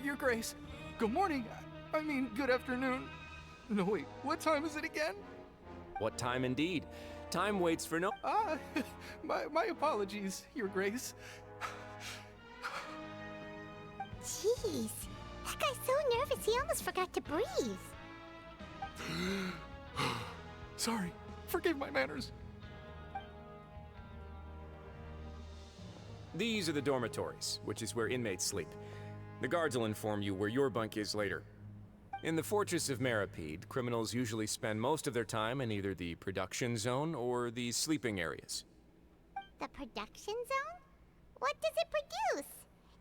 Your Grace. Good morning. I mean, good afternoon. No, wait, what time is it again? What time indeed? Time waits for no. My apologies, Your Grace. Jeez, that guy's so nervous he almost forgot to breathe. Sorry, forgive my manners. These are the dormitories, which is where inmates sleep. The guards will inform you where your bunk is later. In the Fortress of Meripede, criminals usually spend most of their time in either the production zone or the sleeping areas. The production zone? What does it produce?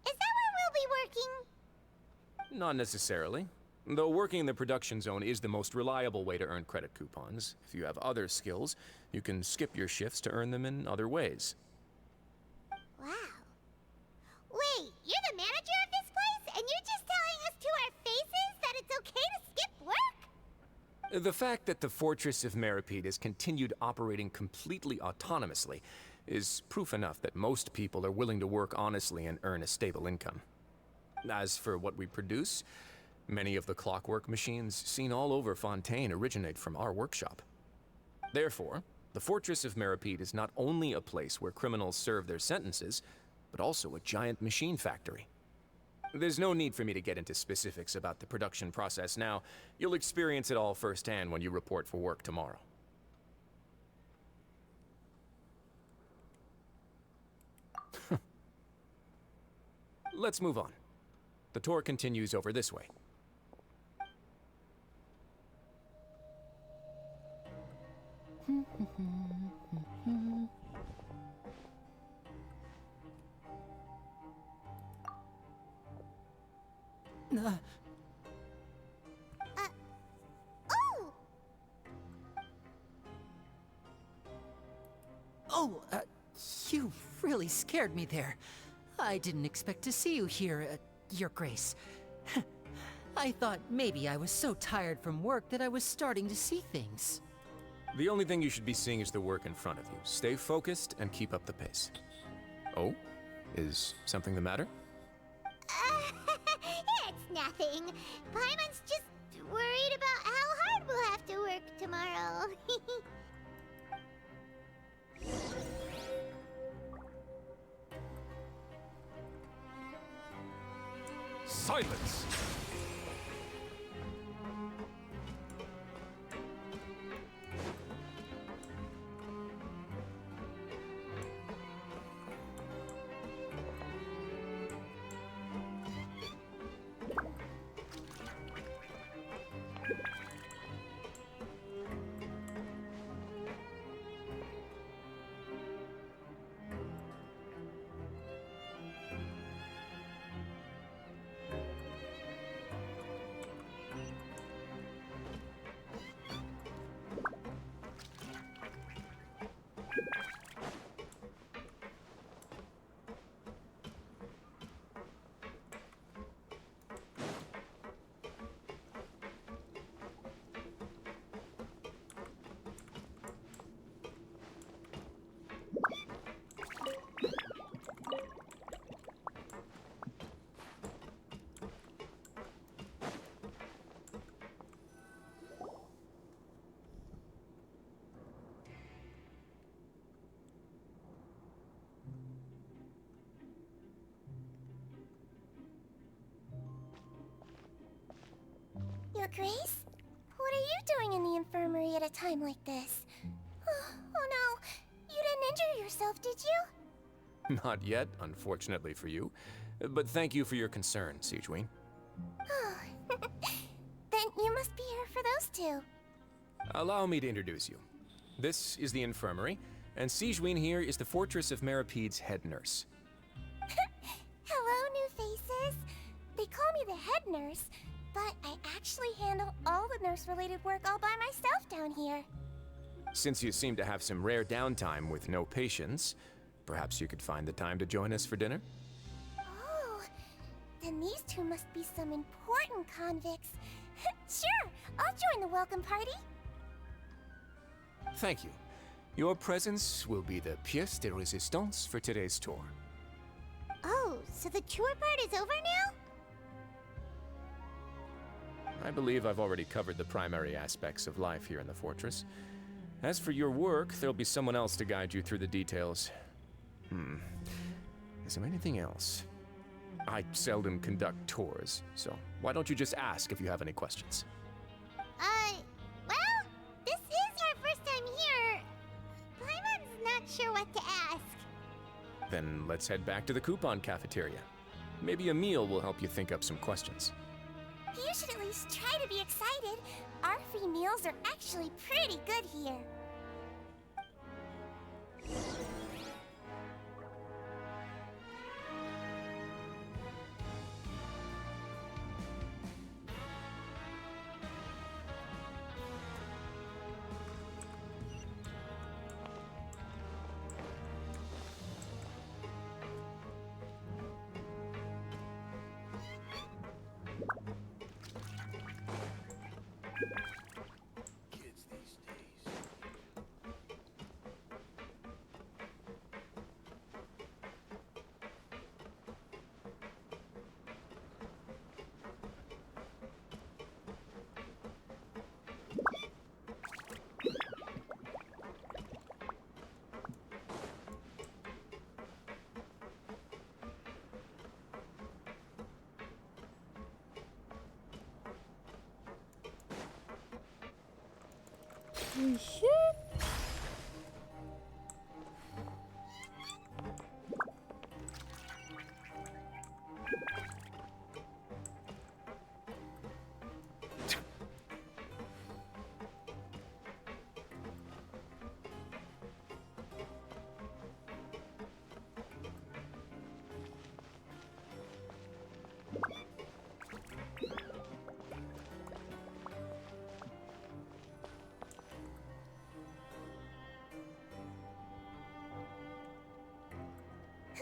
Is that where we'll be working? Not necessarily. Though working in the production zone is the most reliable way to earn credit coupons. If you have other skills, you can skip your shifts to earn them in other ways. Wow. Wait, you're the manager of this place, and you're just telling us to our faces that it's okay to skip work? The fact that the Fortress of Meripede has continued operating completely autonomously is proof enough that most people are willing to work honestly and earn a stable income. As for what we produce, many of the clockwork machines seen all over Fontaine originate from our workshop. Therefore, the Fortress of Meripede is not only a place where criminals serve their sentences, but also a giant machine factory. There's no need for me to get into specifics about the production process now. You'll experience it all firsthand when you report for work tomorrow. Let's move on. The tour continues over this way. Oh! Oh, you really scared me there. I didn't expect to see you here, Your Grace. I thought maybe I was so tired from work that I was starting to see things. The only thing you should be seeing is the work in front of you. Stay focused and keep up the pace. Oh? Is something the matter? It's nothing. Paimon's just worried about how hard we'll have to work tomorrow. Silence! Your Grace? What are you doing in the infirmary at a time like this? Oh no, you didn't injure yourself, did you? Not yet, unfortunately for you. But thank you for your concern, Sigewin. Then you must be here for those two. Allow me to introduce you. This is the infirmary, and Sigewin here is the Fortress of Meripede's head nurse. Hello, new faces. They call me the head nurse, but I actually handle all the nurse-related work all by myself down here. Since you seem to have some rare downtime with no patients, perhaps you could find the time to join us for dinner? Oh, then these two must be some important convicts. Sure, I'll join the welcome party. Thank you. Your presence will be the pièce de résistance for today's tour. Oh, So the tour part is over now? I believe I've already covered the primary aspects of life here in the fortress. As for your work, there'll be someone else to guide you through the details. Is there anything else? I seldom conduct tours, so why don't you just ask if you have any questions? Well, this is our first time here. Paimon's not sure what to ask. Then let's head back to the coupon cafeteria. Maybe a meal will help you think up some questions. You should at least try to be excited. Our free meals are actually pretty good here.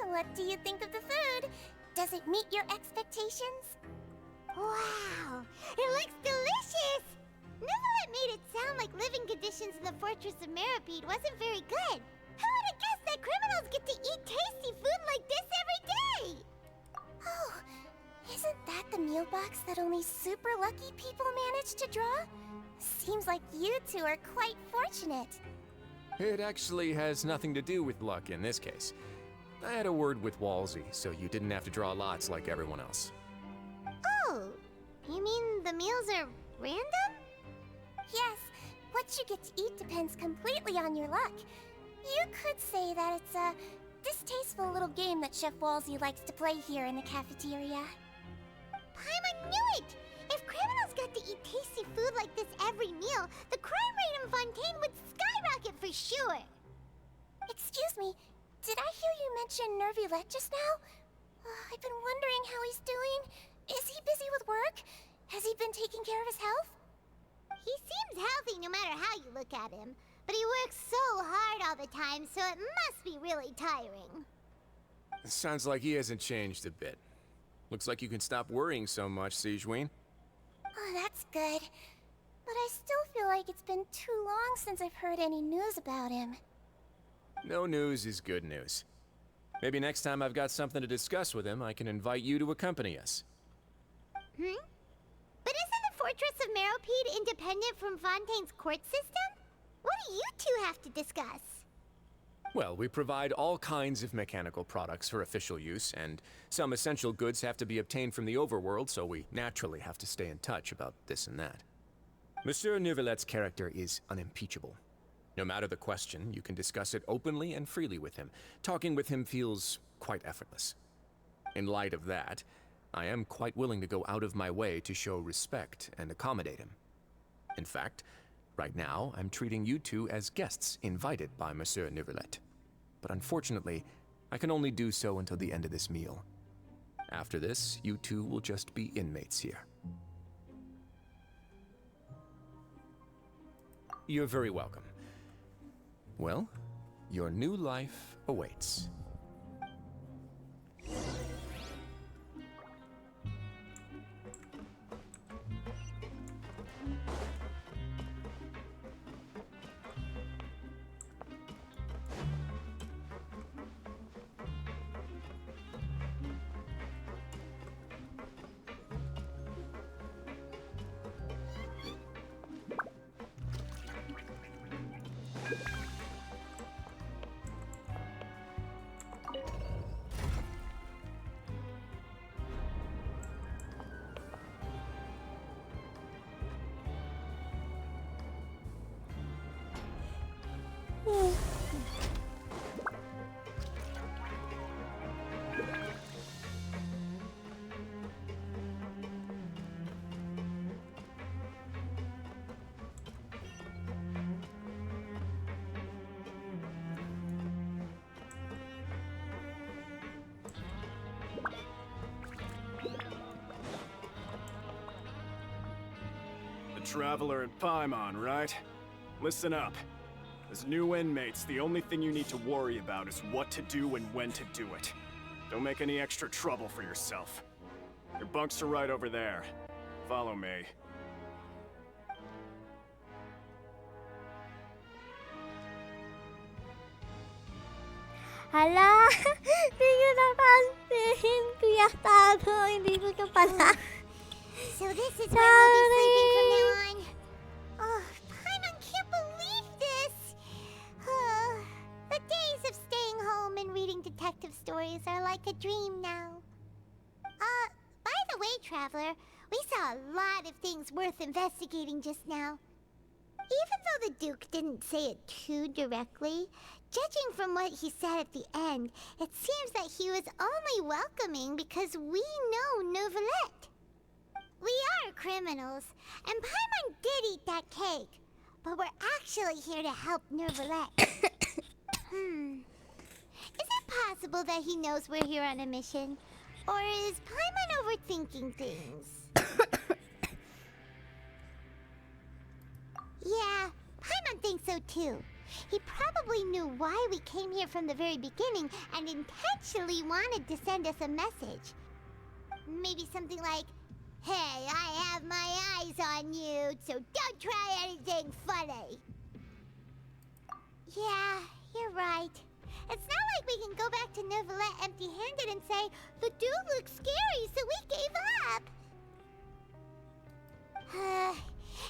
What do you think of the food? Does it meet your expectations? Wow, it looks delicious! Neverlet made it sound like living conditions in the Fortress of Meripede wasn't very good. Who would have guessed that criminals get to eat tasty food like this every day? Oh, isn't that the meal box that only super lucky people manage to draw? Seems like you two are quite fortunate. It actually has nothing to do with luck in this case. I had a word with Walsey, so you didn't have to draw lots like everyone else. Oh, you mean the meals are random? Yes, what you get to eat depends completely on your luck. You could say that it's a distasteful little game that Chef Walsey likes to play here in the cafeteria. Paimon knew it! If criminals got to eat tasty food like this every meal, the crime rate in Fontaine would skyrocket for sure! Excuse me, did I hear you mention Nervulette just now? I've been wondering how he's doing. Is he busy with work? Has he been taking care of his health? He seems healthy no matter how you look at him. But he works so hard all the time, so it must be really tiring. Sounds like he hasn't changed a bit. Looks like you can stop worrying so much, Sigewinne. Oh, that's good. But I still feel like it's been too long since I've heard any news about him. No news is good news. Maybe next time I've got something to discuss with him, I can invite you to accompany us. But isn't the Fortress of Meripede independent from Fontaine's court system? What do you two have to discuss? Well, we provide all kinds of mechanical products for official use, and some essential goods have to be obtained from the overworld, so we naturally have to stay in touch about this and that. Monsieur Neuvillette's character is unimpeachable. No matter the question, you can discuss it openly and freely with him. Talking with him feels quite effortless. In light of that, I am quite willing to go out of my way to show respect and accommodate him. In fact, right now, I'm treating you two as guests invited by Monsieur Neuvillette. But unfortunately, I can only do so until the end of this meal. After this, you two will just be inmates here. You're very welcome. Well, your new life awaits. Traveler and Paimon, right? Listen up. As new inmates, the only thing you need to worry about is what to do and when to do it. Don't make any extra trouble for yourself. Your bunks are right over there. Follow me. Hala! Hindi ko napansin. Kuya Tago, hindi ko ka pala. So this is where we'll be sleeping from now on. Oh, Paimon can't believe this. The days of staying home and reading detective stories are like a dream now. By the way, Traveler, we saw a lot of things worth investigating just now. Even though the Duke didn't say it too directly, judging from what he said at the end, it seems that he was only welcoming because we know Neuvillette. We are criminals, and Paimon did eat that cake, but we're actually here to help Neuvillette. Is it possible that he knows we're here on a mission? Or is Paimon overthinking things? Yeah, Paimon thinks so too. He probably knew why we came here from the very beginning and intentionally wanted to send us a message. Maybe something like, "Hey, I have my eyes on you, so don't try anything funny." Yeah, you're right. It's not like we can go back to Neuvillette empty-handed and say, "The dude looks scary, so we gave up."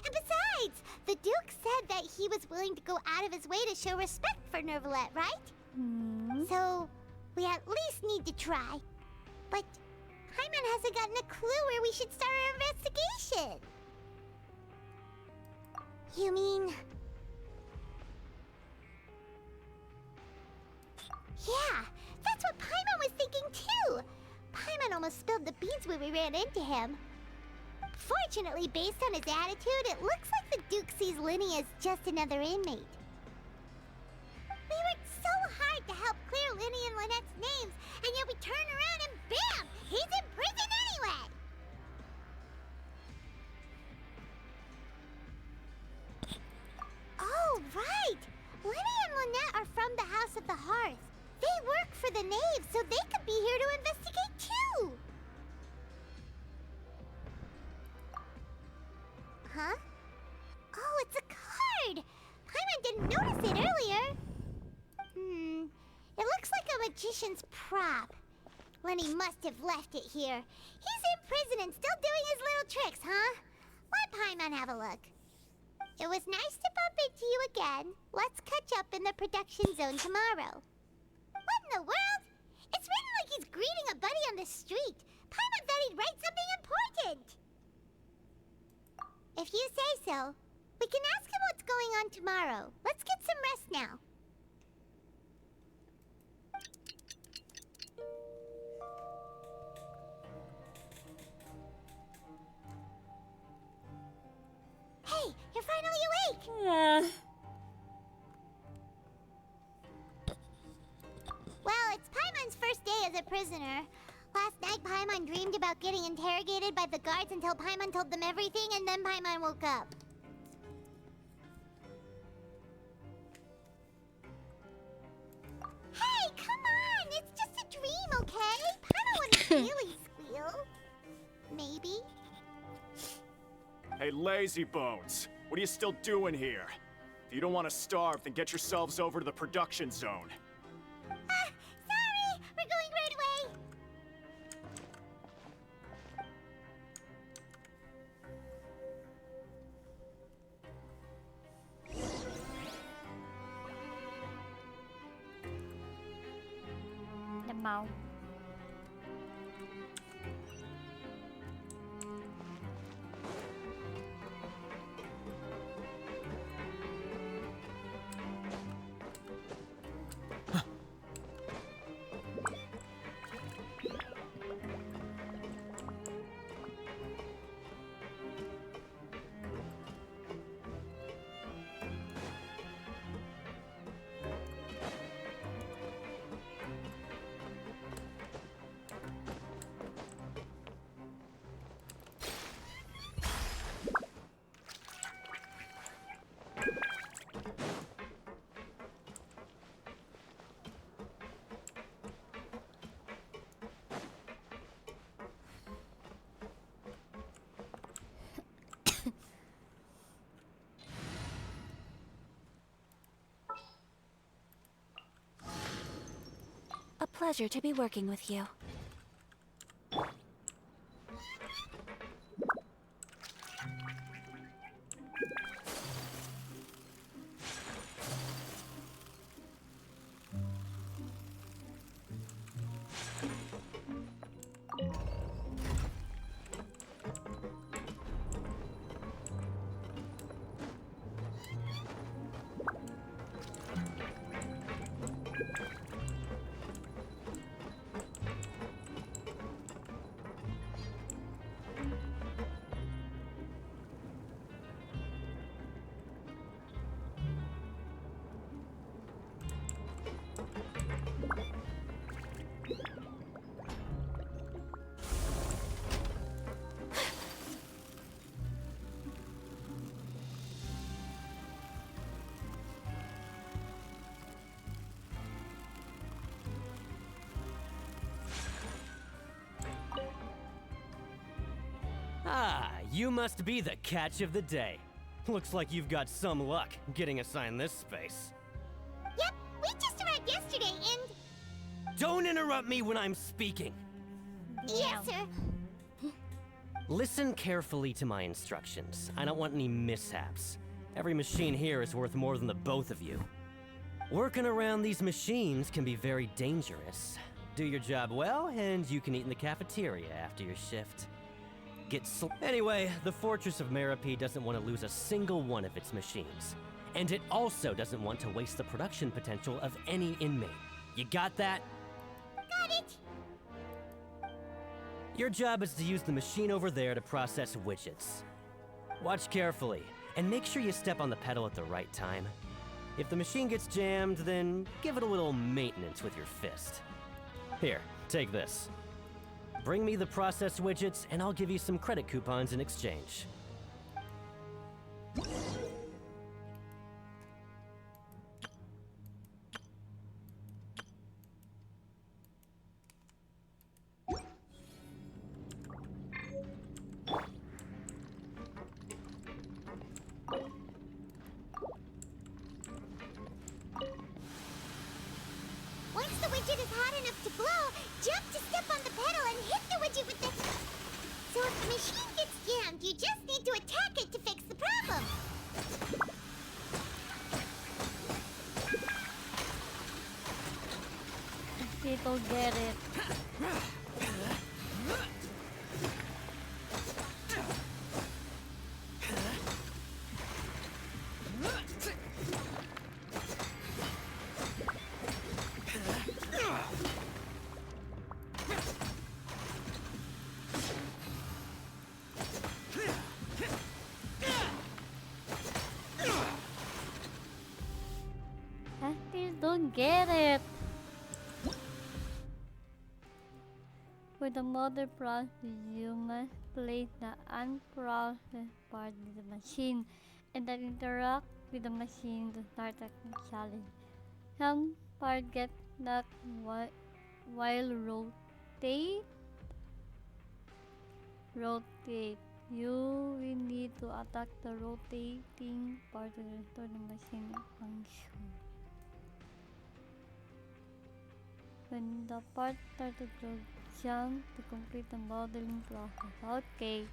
And besides, the Duke said that he was willing to go out of his way to show respect for Neuvillette, right? So, we at least need to try. But Paimon hasn't gotten a clue where we should start our investigation. You mean... Yeah, that's what Paimon was thinking too. Paimon almost spilled the beans when we ran into him. Fortunately, based on his attitude, it looks like the Duke sees Linny as just another inmate. We worked so hard to help clear Linny and Lynette's names, and yet we turn around and bam! He's in prison anyway! Oh, right! Linny and Lynette are from the House of the Hearth. They work for the Knave, so they could be here to investigate too! Huh? Oh, it's a card! Paimon didn't notice it earlier. It looks like a magician's prop. Lenny must have left it here. He's in prison and still doing his little tricks, huh? Let Paimon have a look. It was nice to bump into you again. Let's catch up in the production zone tomorrow. What in the world? It's written like he's greeting a buddy on the street. Paimon thought he'd write something important. If you say so, we can ask him what's going on tomorrow. Let's get some rest now. Hey, you're finally awake! Well, it's Paimon's first day as a prisoner. Last night, Paimon dreamed about getting interrogated by the guards until Paimon told them everything, and then Paimon woke up. Hey, come on! It's just a dream, okay? Paimon wouldn't really squeal. Maybe. Hey, lazy bones. What are you still doing here? If you don't want to starve, then get yourselves over to the production zone. Sorry! We're going right away! The mouth. pleasure to be working with you. Ah, you must be the catch of the day. Looks like you've got some luck getting assigned this space. Yep, we just arrived yesterday and... Don't interrupt me when I'm speaking. Yes, sir. Listen carefully to my instructions. I don't want any mishaps. Every machine here is worth more than the both of you. Working around these machines can be very dangerous. Do your job well, and you can eat in the cafeteria after your shift. Anyway, the Fortress of Merope doesn't want to lose a single one of its machines. And it also doesn't want to waste the production potential of any inmate. You got that? Got it! Your job is to use the machine over there to process widgets. Watch carefully, and make sure you step on the pedal at the right time. If the machine gets jammed, then give it a little maintenance with your fist. Here, take this. Bring me the processed widgets, and I'll give you some credit coupons in exchange. Once the widget is hot enough to glow, jump to step on the pedal and hit the widget with the... So if the machine gets jammed, you just need to attack it to fix the problem. People get it. I still don't get it. For the mother process, you must place the unprocessed part of the machine and then interact with the machine to start a challenge. Some part get knocked while rotate. You will need to attack the rotating part to restore the machine function. When the part started to jump to complete the modeling process. Okay.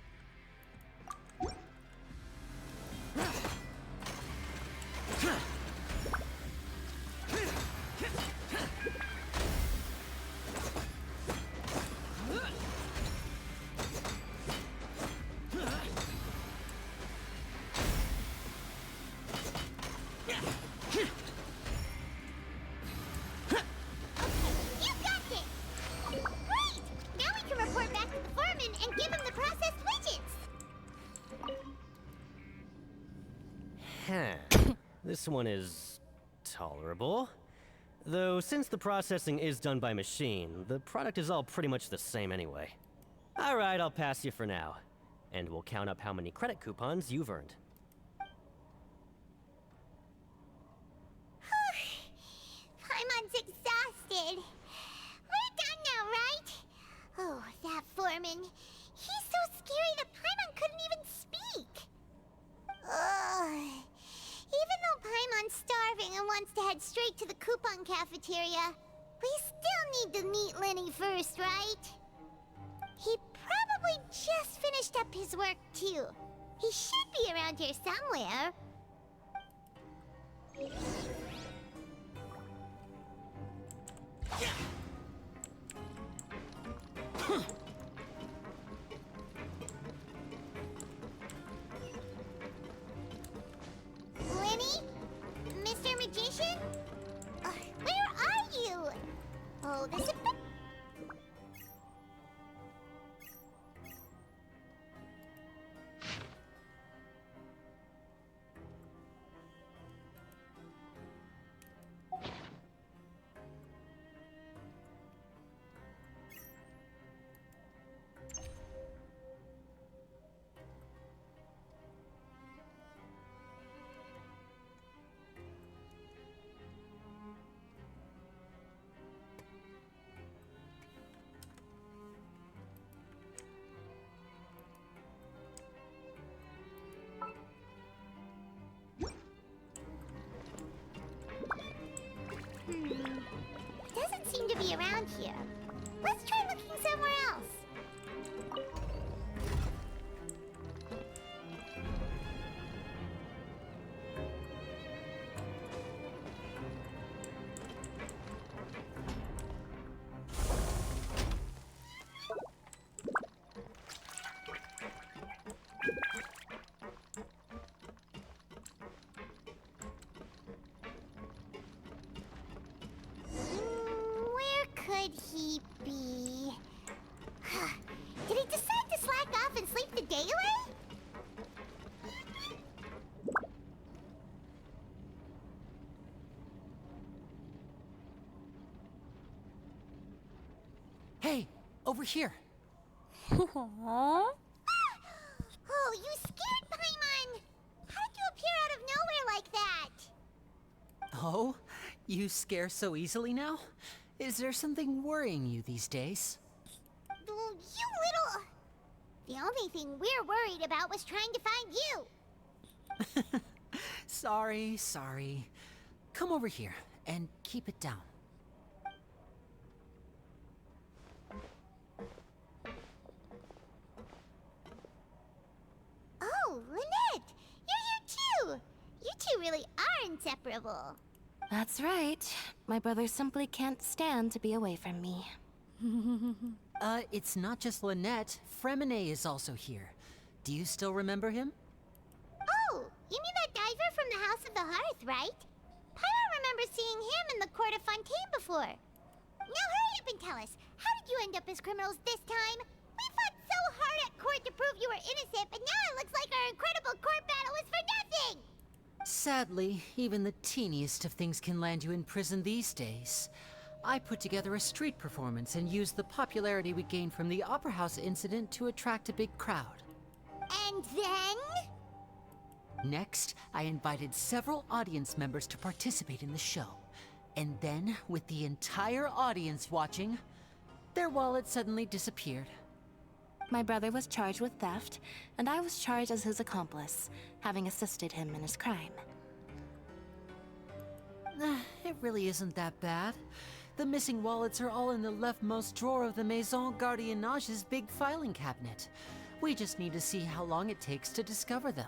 This one is tolerable. Though since the processing is done by machine, the product is all pretty much the same anyway. Alright, I'll pass you for now. And we'll count up how many credit coupons you've earned. Paimon's exhausted. We're done now, right? Oh, that foreman. He's so scary that Paimon couldn't even speak. Ugh. Even though Paimon's starving and wants to head straight to the coupon cafeteria, We still need to meet Lenny first, right? He probably just finished up his work, too. He should be around here somewhere. Lenny? Mr. Magician? Where are you? Oh, there's a... Doesn't seem to be around here. Let's try looking somewhere else. Where could he be? Did he decide to slack off and sleep the day away? Hey, over here. Oh, you scared Paimon! How did you appear out of nowhere like that? Oh, you scare so easily now? Is there something worrying you these days? You little... The only thing we're worried about was trying to find you. Sorry. Come over here and keep it down. Oh, Lynette! You're here too! You two really are inseparable. That's right. My brother simply can't stand to be away from me. It's not just Lynette. Fremine is also here. Do you still remember him? Oh, you mean that diver from the House of the Hearth, right? Pyro remembers seeing him in the Court of Fontaine before. Now hurry up and tell us, how did you end up as criminals this time? We fought so hard at court to prove you were innocent, but now it looks like our incredible court battle was for nothing! Sadly, even the teeniest of things can land you in prison these days. I put together a street performance and used the popularity we gained from the Opera House incident to attract a big crowd. And then? Next, I invited several audience members to participate in the show. And then, with the entire audience watching, their wallet suddenly disappeared. My brother was charged with theft, and I was charged as his accomplice, having assisted him in his crime. It really isn't that bad. The missing wallets are all in the leftmost drawer of the Maison Gardiennage's big filing cabinet. We just need to see how long it takes to discover them.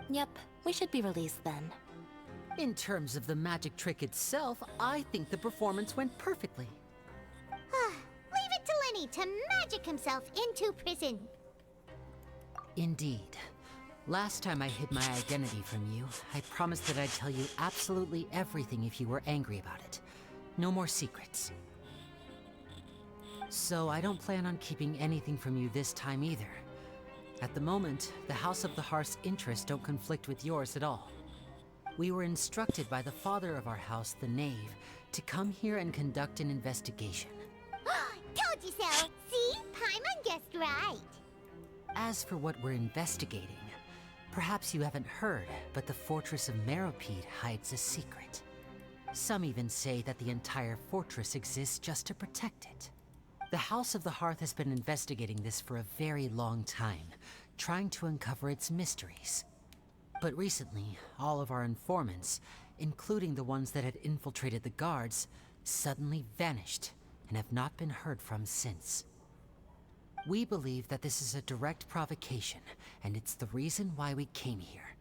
Yep, we should be released then. In terms of the magic trick itself, I think the performance went perfectly. Leave it to Lenny to magic himself into prison. Indeed. Last time I hid my identity from you, I promised that I'd tell you absolutely everything if you were angry about it. No more secrets. So I don't plan on keeping anything from you this time either. At the moment, the House of the Hearth's interests don't conflict with yours at all. We were instructed by the father of our house, the Knave, to come here and conduct an investigation. Told you so! See? Paimon guessed right. As for what we're investigating, perhaps you haven't heard, but the fortress of Meropide hides a secret. Some even say that the entire fortress exists just to protect it. The House of the Hearth has been investigating this for a very long time, trying to uncover its mysteries. But recently, all of our informants, including the ones that had infiltrated the guards, suddenly vanished and have not been heard from since. We believe that this is a direct provocation, and it's the reason why we came here.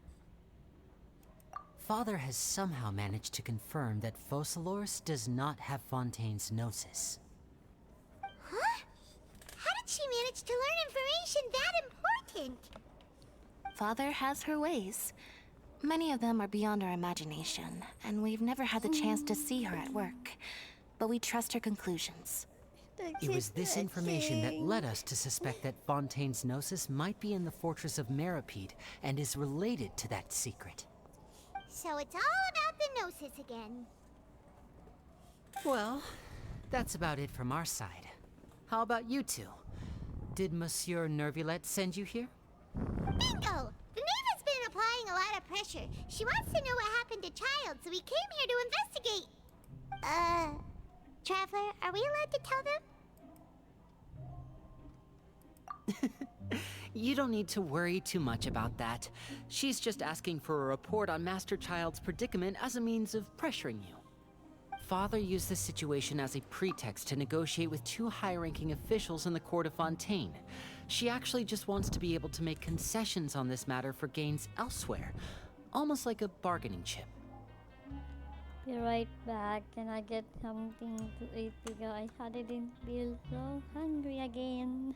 Father has somehow managed to confirm that Focalors does not have Fontaine's Gnosis. Huh? How did she manage to learn information that important? Father has her ways. Many of them are beyond our imagination, and we've never had the chance to see her at work. But we trust her conclusions. It was this information that led us to suspect that Fontaine's Gnosis might be in the fortress of Meripede and is related to that secret. So it's all about the Gnosis again. Well, that's about it from our side. How about you two? Did Monsieur Nervulette send you here? Bingo! The Neva's been applying a lot of pressure. She wants to know what happened to Child, so we came here to investigate. Traveler, are we allowed to tell them? You don't need to worry too much about that. She's just asking for a report on Master Child's predicament as a means of pressuring you. Father used this situation as a pretext to negotiate with two high-ranking officials in the court of Fontaine. She actually just wants to be able to make concessions on this matter for gains elsewhere, almost like a bargaining chip. Be right back. Can I get something to eat because I suddenly feel so hungry again.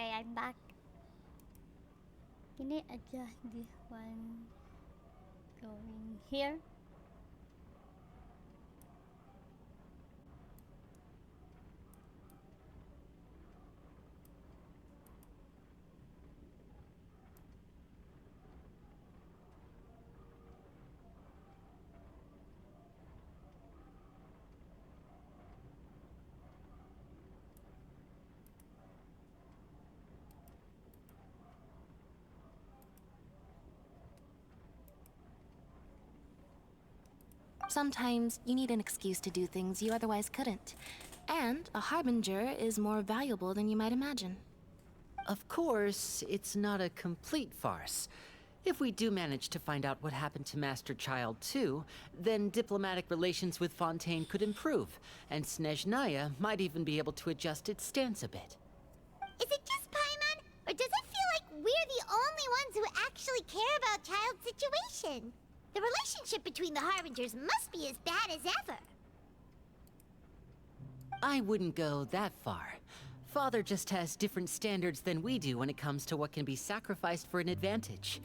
Okay, I'm back. Can I adjust this one going here? Sometimes you need an excuse to do things you otherwise couldn't. And a harbinger is more valuable than you might imagine. Of course, it's not a complete farce. If we do manage to find out what happened to Master Child 2, then diplomatic relations with Fontaine could improve, and Snezhnaya might even be able to adjust its stance a bit. Is it just Paimon, or does it feel like we're the only ones who actually care about Child's situation? The relationship between the Harbingers must be as bad as ever. I wouldn't go that far. Father just has different standards than we do when it comes to what can be sacrificed for an advantage.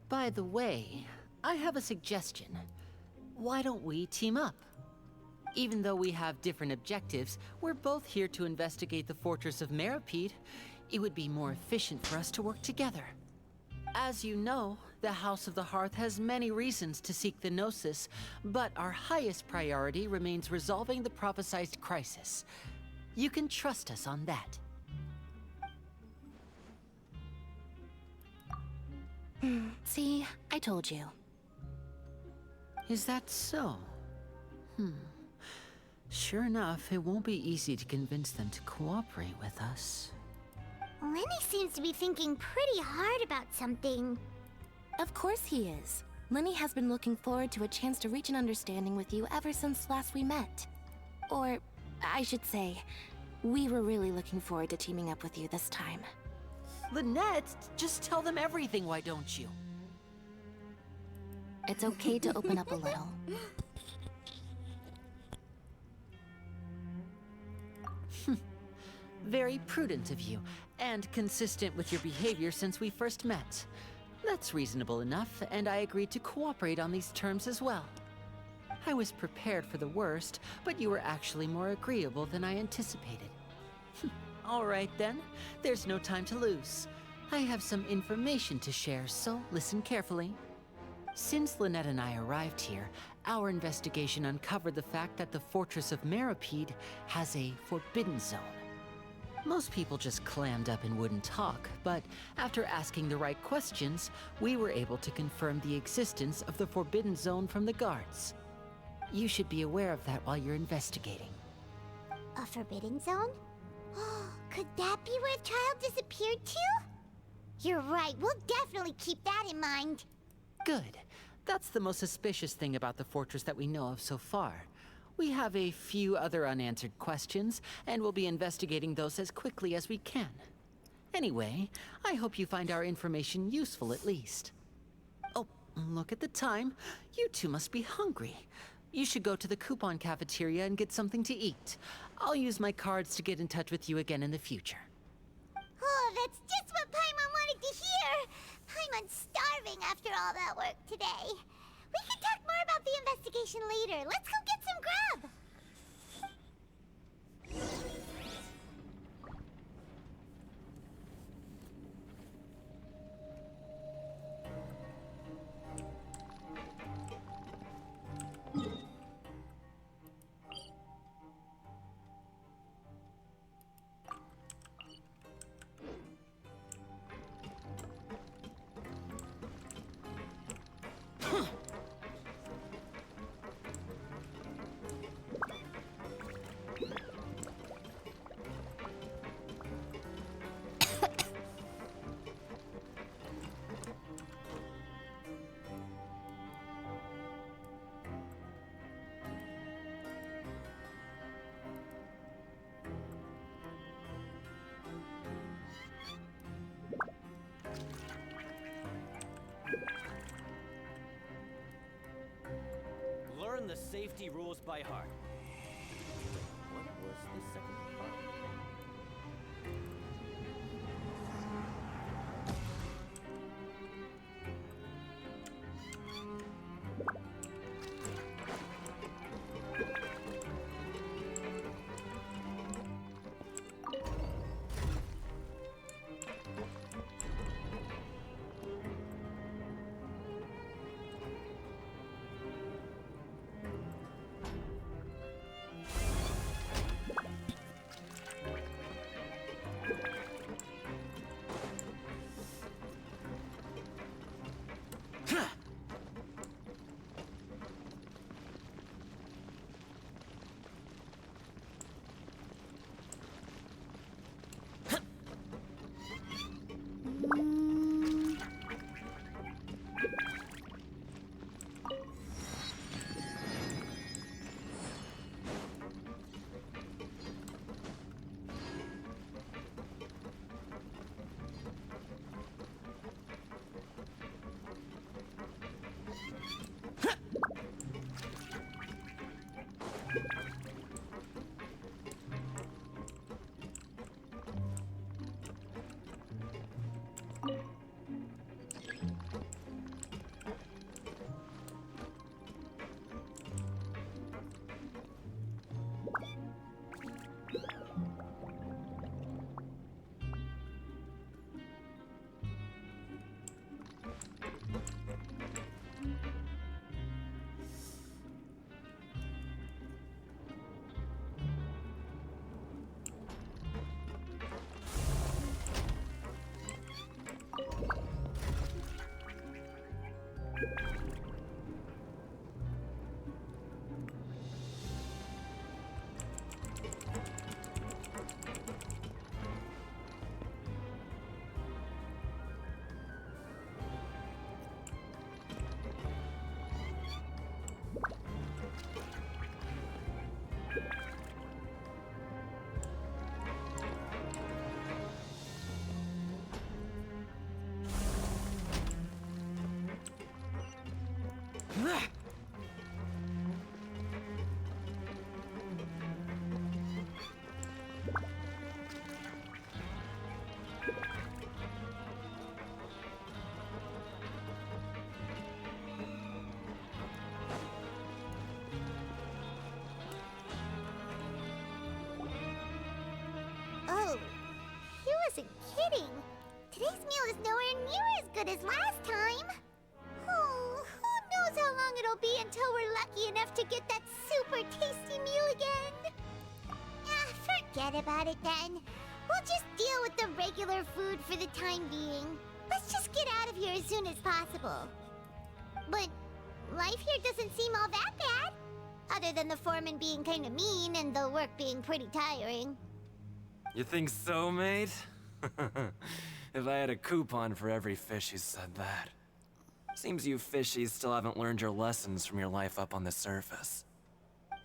By the way, I have a suggestion. Why don't we team up? Even though we have different objectives, we're both here to investigate the fortress of Meripede. It would be more efficient for us to work together. As you know, the House of the Hearth has many reasons to seek the Gnosis, but our highest priority remains resolving the prophesized crisis. You can trust us on that. See, I told you. Is that so? Sure enough, it won't be easy to convince them to cooperate with us. Lenny seems to be thinking pretty hard about something. Of course he is. Lenny has been looking forward to a chance to reach an understanding with you ever since last we met. Or, I should say, we were really looking forward to teaming up with you this time. Lynette, just tell them everything, why don't you? It's okay to open up a little. Very prudent of you, and consistent with your behavior since we first met. That's reasonable enough, and I agreed to cooperate on these terms as well. I was prepared for the worst, but you were actually more agreeable than I anticipated. All right then, there's no time to lose. I have some information to share, so listen carefully. Since Lynette and I arrived here, our investigation uncovered the fact that the Fortress of Meripede has a forbidden zone. Most people just clammed up and wouldn't talk, but after asking the right questions, we were able to confirm the existence of the Forbidden Zone from the guards. You should be aware of that while you're investigating. A forbidden zone? Could that be where Child disappeared to? You're right, we'll definitely keep that in mind. Good. That's the most suspicious thing about the fortress that we know of so far. We have a few other unanswered questions, and we'll be investigating those as quickly as we can. Anyway, I hope you find our information useful at least. Oh, look at the time. You two must be hungry. You should go to the coupon cafeteria and get something to eat. I'll use my cards to get in touch with you again in the future. Oh, that's just what Paimon wanted to hear! Paimon's starving after all that work today. We can talk more about the investigation later. Let's go get some grub! Learn the safety rules by heart. What was the second part? Oh, he wasn't kidding. Today's meal is nowhere near as good as last time. Oh, who knows how long it'll be until we're lucky enough to get that super tasty meal again. Ah, forget about it then. We'll just deal with the regular food for the time being. Let's just get out of here as soon as possible. But life here doesn't seem all that bad. Other than the foreman being kinda mean and the work being pretty tiring. You think so, mate? If I had a coupon for every fish who said that. Seems you fishies still haven't learned your lessons from your life up on the surface.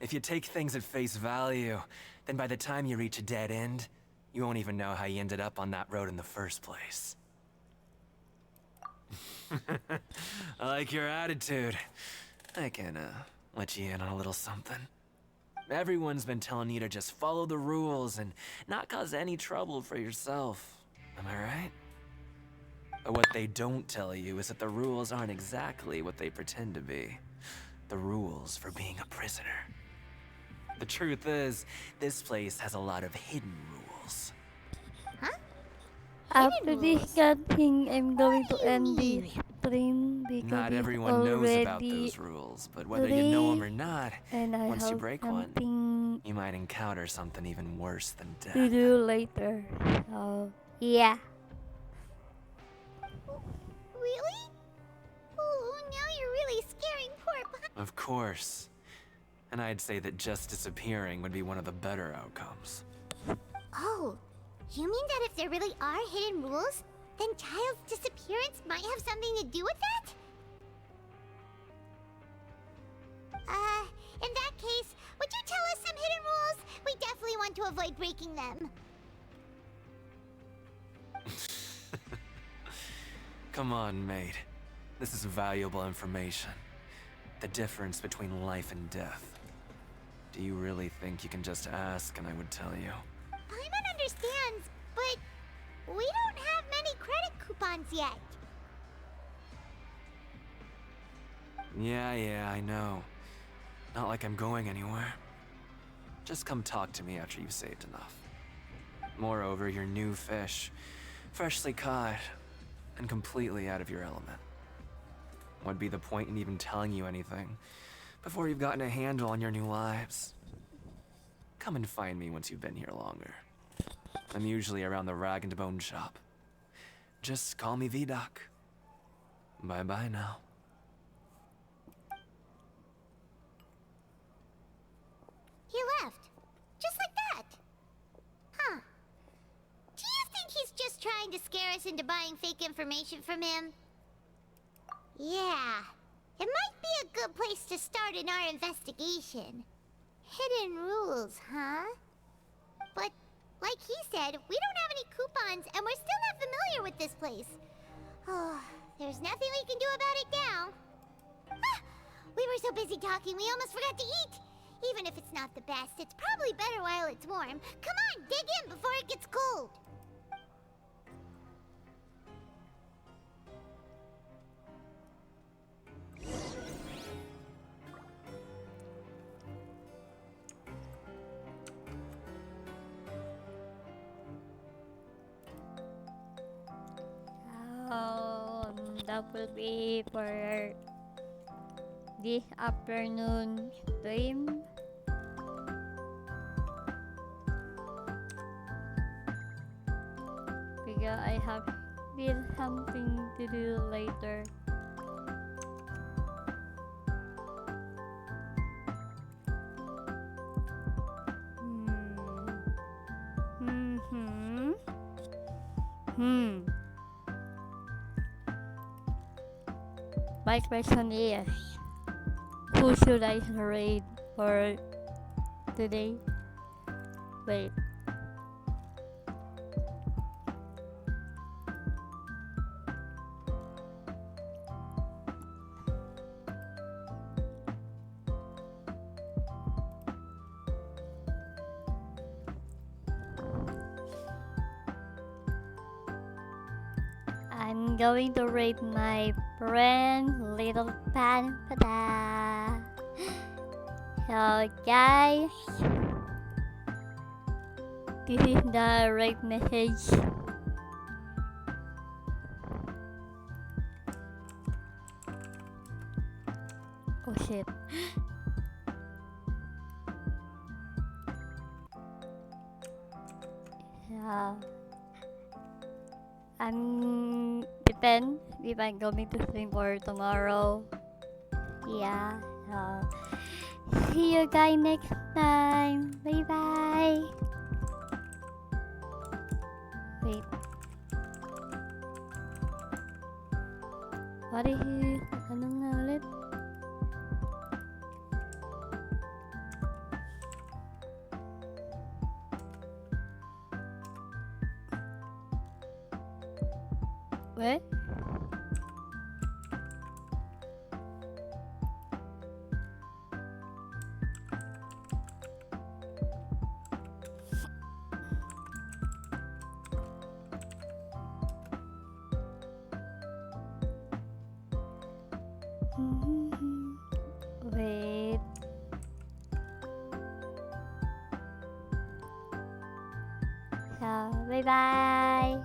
If you take things at face value, then by the time you reach a dead end, you won't even know how you ended up on that road in the first place. I like your attitude. I can, let you in on a little something. Everyone's been telling you to just follow the rules and not cause any trouble for yourself. Am I right? But what they don't tell you is that the rules aren't exactly what they pretend to be. The rules for being a prisoner. The truth is, this place has a lot of hidden rules. After this cutting, I'm going to end the stream because Not it's everyone knows about already those rules, but whether you know them or 3, not, and I once you have break one, something you might encounter something even worse than to death. do later. So, yeah. Really? Oh, now you're really scaring poor Pop. Of course. And I'd say that just disappearing would be one of the better outcomes. Oh, you mean that if there really are hidden rules, then Child's disappearance might have something to do with that? In that case, would you tell us some hidden rules? We definitely want to avoid breaking them. Come on, mate. This is valuable information. The difference between life and death. Do you really think you can just ask and I would tell you? Paimon understands, but we don't have many credit coupons yet. Yeah, I know. Not like I'm going anywhere. Just come talk to me after you've saved enough. Moreover, you're new fish, freshly caught, and completely out of your element. What'd be the point in even telling you anything before you've gotten a handle on your new lives? Come and find me once you've been here longer. I'm usually around the Rag and Bone shop. Just call me V-Doc. Bye-bye now. He left. Just like that. Huh. Do you think he's just trying to scare us into buying fake information from him? Yeah. It might be a good place to start in our investigation. Hidden rules, huh? But, like he said, we don't have any coupons, and we're still not familiar with this place. Oh, there's nothing we can do about it now. Ah, we were so busy talking, we almost forgot to eat. Even if it's not the best, it's probably better while it's warm. Come on, dig in before it gets cold. That will be for this afternoon stream. Because I have still something to do later. My question is, who should I raid for today? Wait. I'm going to rate my friend Little Pan Pada. So guys, this is the right message. Oh shit. Yeah. I'm depend if I'm going to stream for tomorrow. Yeah. See you guys next time. Bye bye. Wait. What is it? Anong nga ulit? What? Wait. So, bye bye.